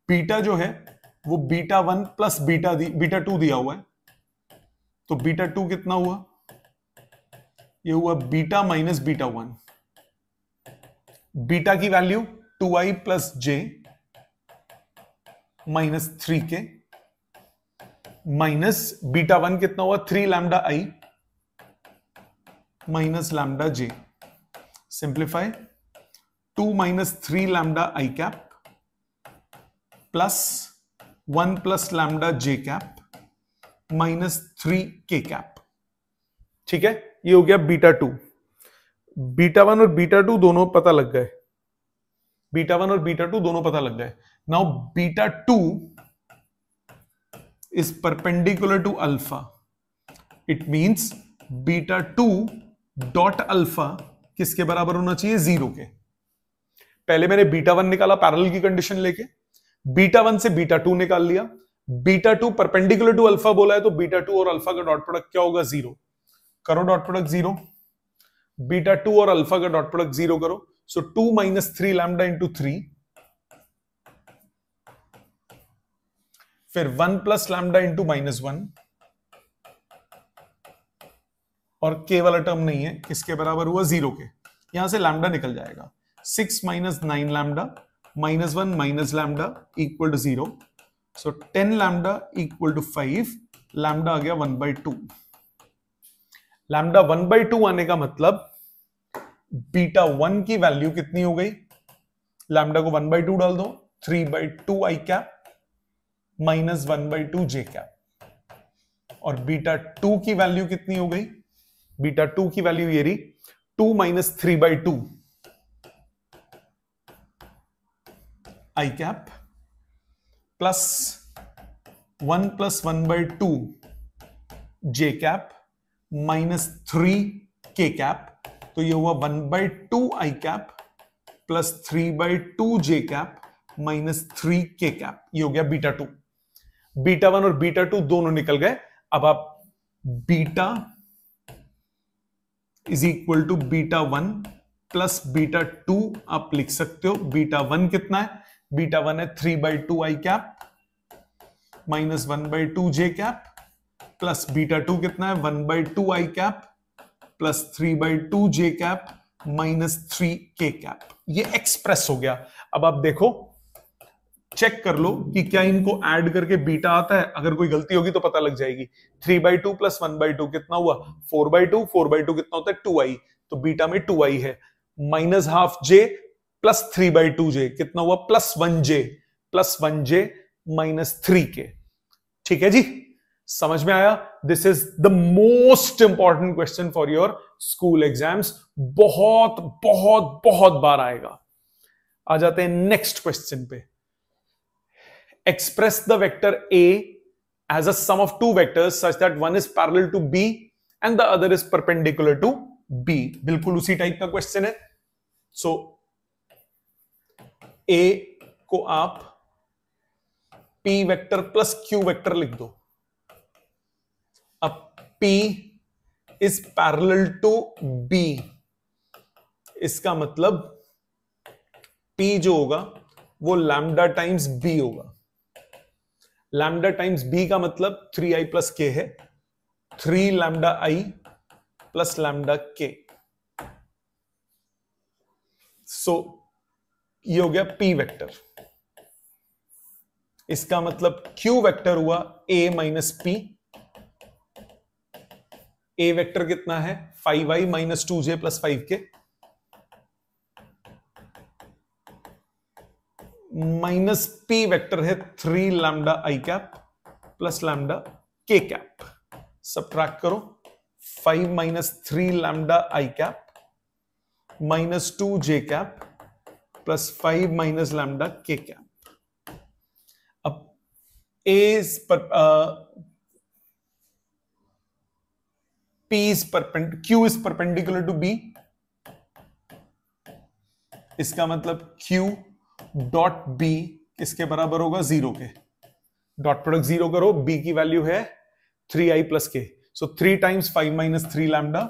बीटा जो है वो β1 + β2 दिया हुआ है, तो β2 कितना हुआ, ये हुआ बीटा माइनस β1। बीटा की value 2i + j - 3k minus β1 कितना हुआ 3 lambda i minus lambda j। Simplify, 2 - 3 lambda i cap plus 1 + lambda j cap minus 3k cap. ठीक है, ये हो गया β2। β1 और β2 दोनों पता लग गए, β1 और β2 दोनों पता लग गए। Now β2 is perpendicular to alpha, it means β2 dot alpha किसके बराबर होना चाहिए, 0 के। पहले मैंने β1 निकाला पैरेलल की कंडीशन लेके, β1 से β2 निकाल लिया, β2 परपेंडिकुलर टू अल्फा बोला है, तो β2 और अल्फा का डॉट प्रोडक्ट क्या होगा, 0। करो डॉट प्रोडक्ट 0, β2 और अल्फा का डॉट प्रोडक्ट 0 करो, सो 2 - 3 लैम्डा × 3, फिर 1 + लैम्डा × -1, और k वाला टर्म नहीं है, किसके बराबर हुआ, 0 के। यहां से लैम्डा निकल जाएगा, 6 - 9 lambda -1 minus lambda equal to 0, so 10 lambda equal to 5, lambda आ गया 1/2। लैम्डा 1/2 आने का मतलब β1 की वैल्यू कितनी हो गई, लैम्डा को 1/2 डाल दो, 3/2 i cap minus 1/2 j cap, और β2 की वैल्यू कितनी हो गई, β2 की वैल्यू ये रही 2 - 3/2 i cap plus 1 + 1/2 j cap minus 3k cap, तो ये हुआ 1/2 i cap plus 3/2 j cap minus 3k cap, ये हो गया β2। β1 और β2 दोनों निकल गए। अब आप beta is equal to β1 plus β2 आप लिख सकते हो। β1 कितना है, बीटा 1 है 3/2 आई कैप माइनस 1/2 जे कैप प्लस बीटा 2 कितना है 1/2 आई कैप प्लस 3/2 जे कैप माइनस 3 के कैप। ये एक्सप्रेस हो गया। अब आप देखो, चेक कर लो कि क्या इनको ऐड करके बीटा आता है। अगर कोई गलती होगी तो पता लग जाएगी। 3/2 प्लस 1/2 कितना हुआ 4/2, 4/2 कितना होता है 2i, तो बीटा में 2i है माइनस हाफ जे प्लस 3/2 जे कितना हुआ प्लस 1j माइनस 3k। ठीक है जी, समझ में आया? This is the most important question for your school exams. बहुत बहुत बहुत बार आएगा। आ जाते हैं नेक्स्ट क्वेश्चन पे। Express the vector A as a sum of two vectors such that one is parallel to B and the other is perpendicular to B। बिल्कुल उसी type का क्वेश्चन है। सो A को आप P vector plus Q vector लिख दो। अब P is parallel to B, इसका मतलब P जो होगा वो लैम्डा टाइम्स B होगा। लैम्डा टाइम्स बी का मतलब 3i प्लस के है, 3 लैम्डा आई प्लस लैम्डा के। सो ये हो गया पी वेक्टर। इसका मतलब क्यू वेक्टर हुआ a minus P. A vector कितना है 5i minus 2j plus 5k minus P vector है 3 lambda i cap plus lambda k cap. Subtract करो 5 minus 3 lambda i cap minus 2 j cap plus 5 minus lambda k cap. अब Q is perpendicular to B, इसका मतलब Q dot b किसके बराबर होगा 0 के। Dot product 0 करो, B की वैल्यू है 3i प्लस के। सो 3 टाइम्स 5 माइनस 3 लैम्डा,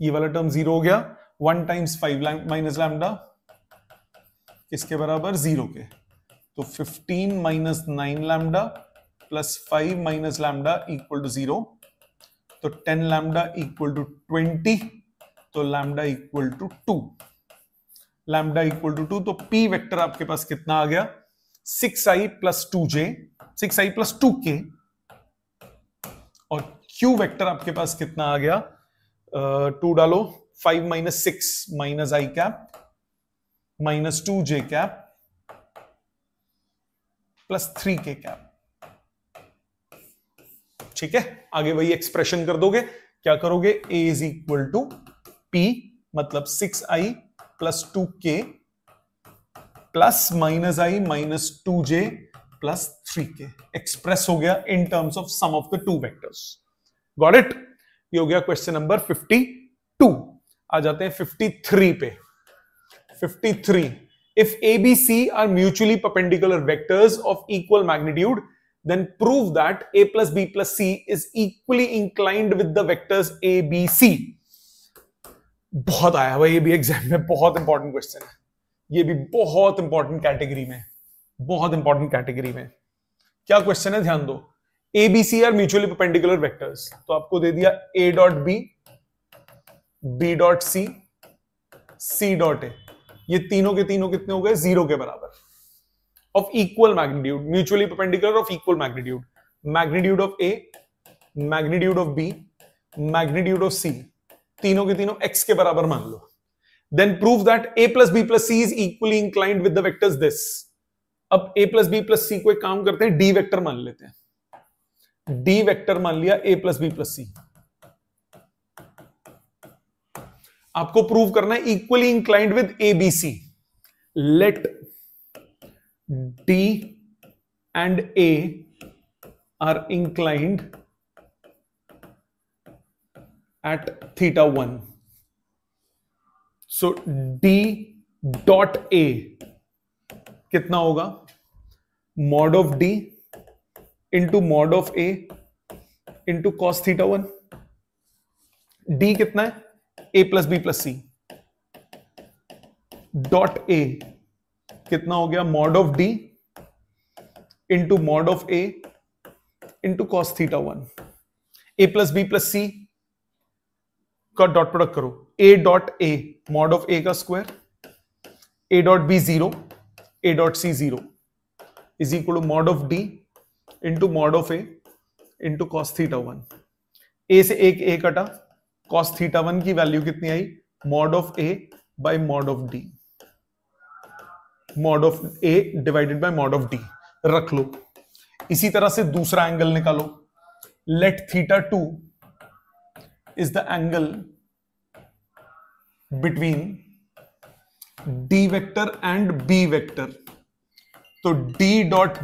ये वाला टर्म 0 हो गया। 1 टाइम्स 5 माइनस लैम्डा किसके बराबर 0 के। तो 15 minus 9 lambda plus 5 minus lambda equal to 0। तो 10 लैम्डा इक्वल टू 20, तो lambda equal to 2। Lambda equal to 2, तो P वेक्टर आपके पास कितना आ गया 6i plus 2j, 6i plus 2k। और Q वेक्टर आपके पास कितना आ गया 2 डालो 5 minus 6 minus I cap minus 2j cap plus 3k cap. ठीक है, आगे वही एक्सप्रेशन कर दोगे। क्या करोगे A is equal to P मतलब 6i plus 2k plus minus आई minus 2j plus 3k। Express हो गया in terms of sum of the two vectors. Got it? ये हो गया क्वेश्चन नंबर 52। आ जाते हैं 53 पे। 53, if ABC are mutually perpendicular vectors of equal magnitude then prove that A plus B plus C is equally inclined with the vectors A, B, C। बहुत आया हुआ ये भी एग्जाम में, बहुत इंपॉर्टेंट क्वेश्चन है ये भी, बहुत इंपॉर्टेंट कैटेगरी में, बहुत इंपॉर्टेंट कैटेगरी में। क्या क्वेश्चन है ध्यान दो। A, B, C are mutually perpendicular vectors, तो आपको दे दिया A dot B, B dot C, C dot A। ये तीनों के तीनों कितने हो गए 0 के बराबर। of equal magnitude, mutually perpendicular of equal magnitude, magnitude of A, magnitude of B, magnitude of C, तीनों के तीनों x के बराबर मान लो। Then prove that A plus B plus C is equally inclined with the vectors this। अब A plus B plus C को एक काम करते हैं, D वेक्टर मान लेते हैं। D वेक्टर मान लिया A plus B plus C। आपको प्रूव करना है equally inclined with A, B, C। Let D and A are inclined at theta 1. So D dot A कितना होगा mod of D into mod of A into cos theta 1। D कितना है A plus B plus C। Dot A कितना हो गया, mod of D into mod of A into cos theta 1। A plus B plus C का dot product करो, A dot A mod of A का square, A dot B 0, A dot C 0 is equal to mod of D into mod of A into cos theta 1। A से एक ए कटा, cos theta 1 की value कितनी आई, mod of A by mod of D, mod of A divided by mod of D रख लो। इसी तरह से दूसरा एंगल निकालो, let theta 2 is the angle between D vector and B vector. तो डी डॉट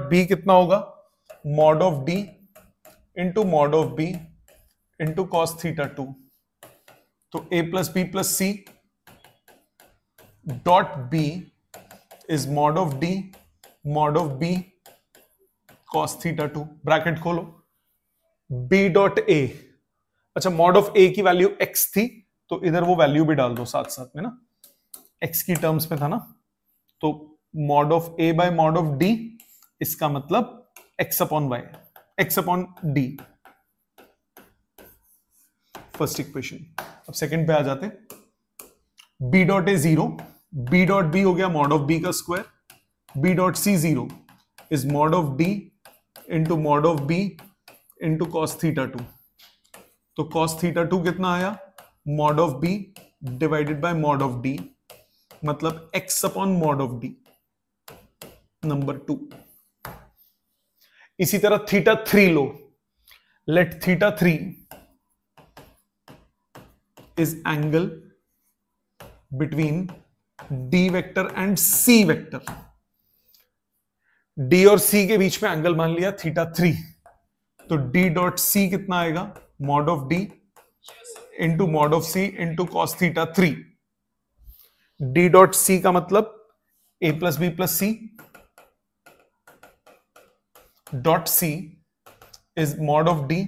बी कितना होगा, mod of D into mod of B into cos theta 2। तो A plus C dot B is mod of D mod of B cos theta 2, bracket खोलो, B dot ए, अच्छा mod of ए की value x थी तो इधर वो value भी डाल दो साथ साथ में ना, एक्स की टर्म्स में था ना, तो mod of A by mod of D, इसका मतलब x upon y, x upon D, first equation. अब सेकंड पे आ जाते, B dot A 0, B dot B हो गया मॉड ऑफ बी का square, B dot C 0 is mod of D into mod of B into cos theta 2। तो cos theta 2 कितना आया, mod of B divided by mod of D, मतलब x upon mod of D, number 2। इसी तरह theta 3 लो, let theta 3 is angle between D vector and C vector. D और C के बीच में एंगल मान लिया थीटा 3, तो डी डॉट सी कितना आएगा, mod of D into mod of C into cos theta 3। D dot C का मतलब A plus C dot C is mod of D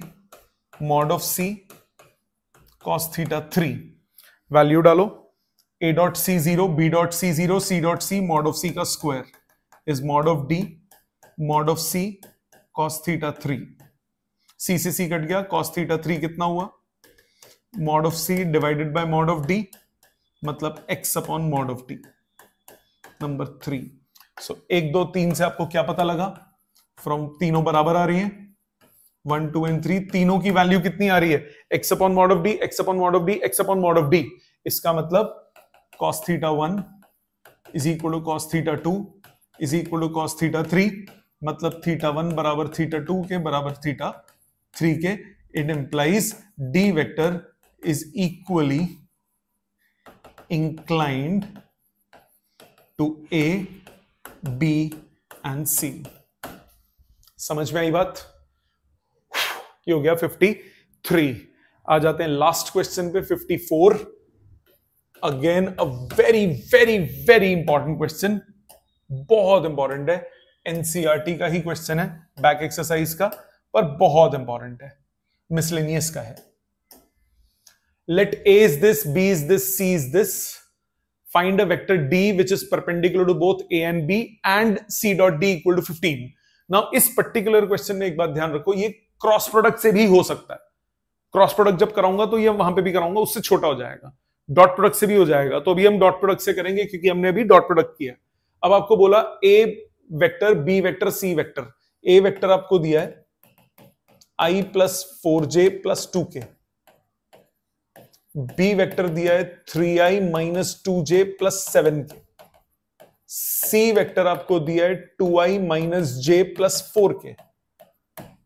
mod of C cos theta 3। Value डालो, A dot C 0, B dot C 0, C dot C mod of C का square is mod of D mod of C cos theta 3। C से C cut गया, cos theta 3 कितना हुआ, mod of C divided by mod of D, मतलब x upon mod of D, number 3। So 1 2 3 से आपको क्या पता लगा, फ्रॉम तीनों बराबर आ रही है, 1 2 एंड 3, तीनों की वैल्यू कितनी आ रही है, x upon mod of D, x upon mod of D, x upon mod of D. इसका मतलब cos theta 1 is equal to cos theta 2 is equal to cos theta 3, मतलब थीटा 1 बराबर थीटा 2 के बराबर थीटा 3 के। It implies D vector is equally inclined to A B and C. समझ में आई बात, ये हो गया 53। आ जाते हैं लास्ट क्वेश्चन पे, 54। Again a very very very important question, बहुत इंपॉर्टेंट है, एनसीईआरटी का ही क्वेश्चन है, बैक एक्सरसाइज का, पर बहुत इंपॉर्टेंट है, मिसलेनियस का है। Let A is this, B is this, C is this, find a vector D which is perpendicular to both A and B and C dot D equal to 15। Now इस particular question में एक बात ध्यान रखो, ये cross product से भी हो सकता है, क्रॉस प्रोडक्ट जब कराऊंगा तो ये वहां पे भी कराऊंगा, उससे छोटा हो जाएगा, डॉट प्रोडक्ट से भी हो जाएगा, तो अभी हम डॉट प्रोडक्ट से करेंगे क्योंकि हमने अभी डॉट प्रोडक्ट किया। अब आपको बोला A vector, B vector, C vector. A vector आपको दिया है i plus 4j plus 2k, B vector दिया है 3i minus 2j plus 7k, C vector आपको दिया है 2i minus j plus 4k।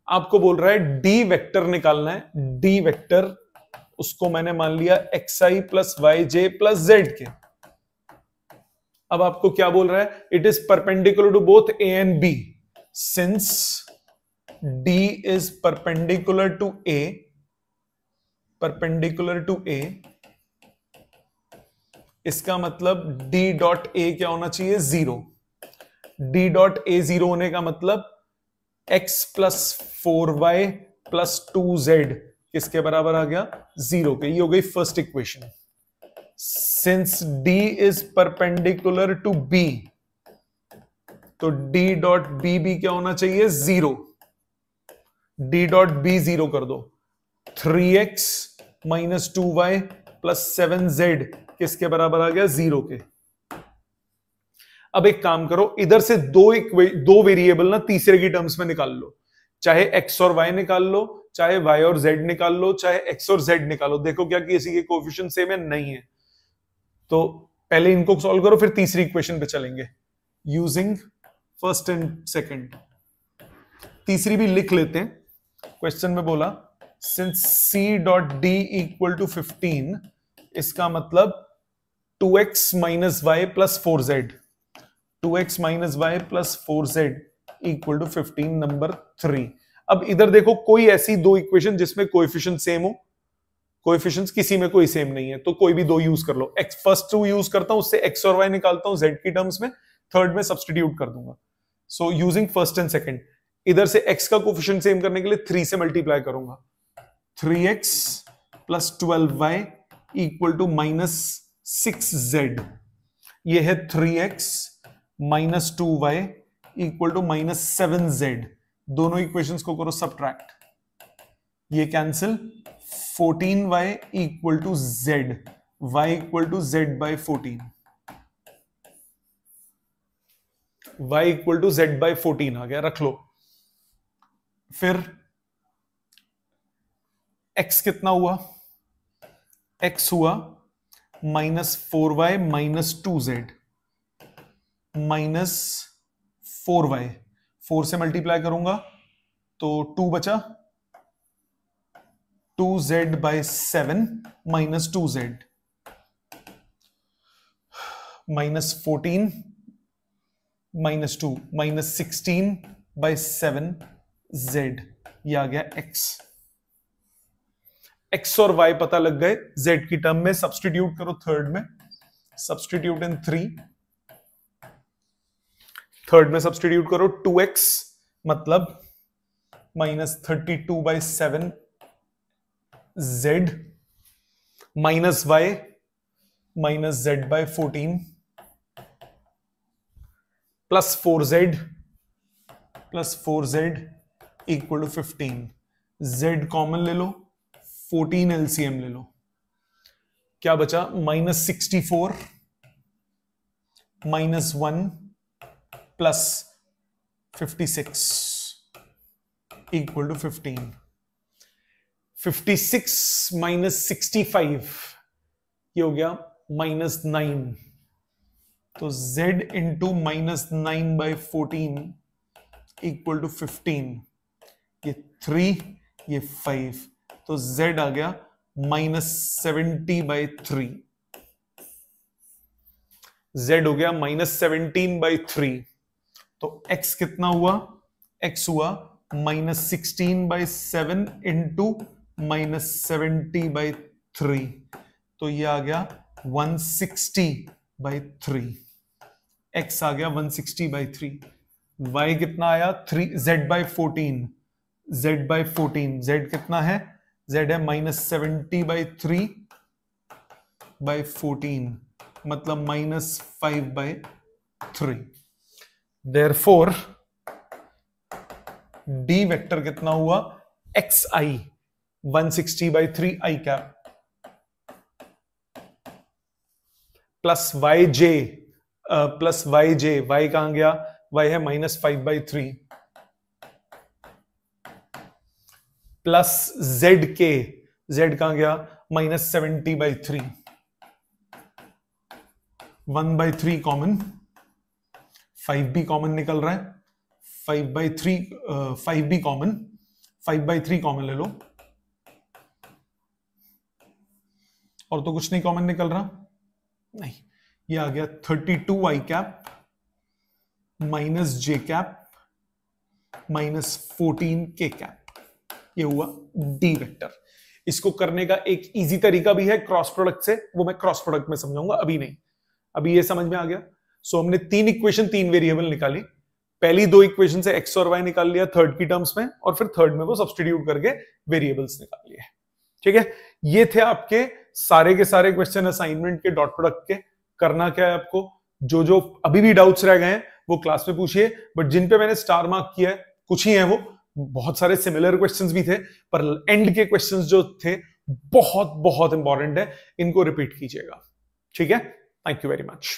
आपको बोल रहा है डी वेक्टर निकालना है, डी वेक्टर उसको मैंने मान लिया xi plus yj plus zk। अब आपको क्या बोल रहा है, it is perpendicular to both a and b, since d is perpendicular to a, perpendicular to a, इसका मतलब d डॉट a क्या होना चाहिए, 0। d डॉट a 0 होने का मतलब x plus 4y plus 2z किसके बराबर आ गया, 0 के। ये हो गई first equation. Since D is perpendicular to B, तो डी डॉट बी भी क्या होना चाहिए? 0। डी डॉट बी 0 कर दो। 3x minus 2y plus 7z किसके बराबर आ गया? 0 के। अब एक काम करो, इधर से दो वेरिएबल ना तीसरे की टर्म्स में निकाल लो, चाहे x और y निकाल लो, चाहे y और z निकाल लो, चाहे x और z निकालो। देखो क्या किसी के कोएफिशिएंट सेम है? नहीं है। तो पहले इनको सॉल्व करो, फिर तीसरी इक्वेशन पे चलेंगे यूजिंग फर्स्ट एंड सेकंड। तीसरी भी लिख लेते हैं। क्वेश्चन में बोला since c dot d equal to 15, इसका मतलब 2x minus y plus 4z, 2x minus y plus 4z equal to 15, number 3। अब इधर देखो कोई ऐसी दो इक्वेशन जिसमें कोएफिशिएंट सेम हो, कोएफिशिएंट्स किसी में कोई सेम नहीं है, तो कोई भी दो यूज कर लो। x फर्स्ट टू यूज करता हूं, उससे x और y निकालता हूं z की टर्म्स में, थर्ड में सब्स्टिट्यूट कर दूंगा। So using first and second, इधर से x का कोएफिशिएंट सेम करने के लिए 3 से मल्टीप्लाई करूंगा। 3x plus 12y equal to minus 6z, ये है 3x minus 2y equal to minus 7z। दोनों इक्वेशंस को करो सब्ट्रैक्ट, ये cancel. 14y equal to z, y equal to z by 14, y equal to z by 14 आ गया, रख लो। फिर x कितना हुआ? x हुआ minus 4y minus 2z minus 4y, 4 से मल्टीप्लाई करूंगा तो 2 बचा, 2z by 7 minus 2z minus 14 minus 2 minus 16 by 7z, ये आ गया x। x और y पता लग गए, z की टर्म में सब्स्टिट्यूट करो थर्ड में, सब्स्टिट्यूट इन 3, थर्ड में सब्स्टिट्यूट करो 2x मतलब minus 32 by 7 z minus y minus z by 14 plus 4z equal to 15। z common ले लो, 14 एलसीएम ले लो, क्या बचा? Minus 64 minus 1 plus 56 equal to 15। 56 minus 65 ये हो गया माइनस 9, तो z into minus 9 by 14 equal to 15, ये 3 ये 5, तो z आ गया माइनस 70 बाई 3, z हो गया माइनस 17 बाई 3। तो x कितना हुआ? x हुआ minus 16 by 7 into minus 70 by 3, तो ये आ गया 160 बाई 3, x आ गया 160 बाई 3। y कितना आया? 3 z by 14, z by 14, z कितना है? z है माइनस 70 बाई 3 बाई 14, मतलब minus 5 by 3। Therefore, d vector कितना हुआ? xi 160 by 3 i cap plus yj plus yj, y कहां गया? y है minus 5 by 3 plus zk, z कहां गया? माइनस 70 बाई 3, 1 बाई 3 कॉमन, 5 भी कॉमन निकल रहा है, 5 बाई 3 5 भी कॉमन, 5 बाई 3 कॉमन ले लो, और तो कुछ नहीं कॉमन निकल रहा, नहीं, ये आ गया 32 आई कैप माइनस जे कैप माइनस 14 के कैप, ये हुआ डी वेक्टर। इसको करने का एक इजी तरीका भी है क्रॉस प्रोडक्ट से, वो मैं क्रॉस प्रोडक्ट में समझाऊंगा, अभी नहीं, अभी ये समझ में आ गया। सो हमने 3 इक्वेशन 3 वेरिएबल निकाली, पहली 2 इक्वेशन से x और y निकाल लिया थर्ड की टर्म्स में, और फिर थर्ड में वो सब्स्टिट्यूट करके वेरिएबल्स निकाल लिए। ठीक है, ये थे आपके सारे के सारे क्वेश्चन असाइनमेंट के डॉट प्रोडक्ट के। करना क्या है आपको, जो जो अभी भी डाउट्स रह गए हैं वो क्लास में पूछिए, बट जिन पे मैंने स्टार मार्क किया है कुछ ही है, वो बहुत सारे सिमिलर क्वेश्चंस भी थे, पर एंड के क्वेश्चंस जो थे बहुत बहुत इंपॉर्टेंट है, इनको रिपीट कीजिएगा। ठीक है, थैंक यू वेरी मच।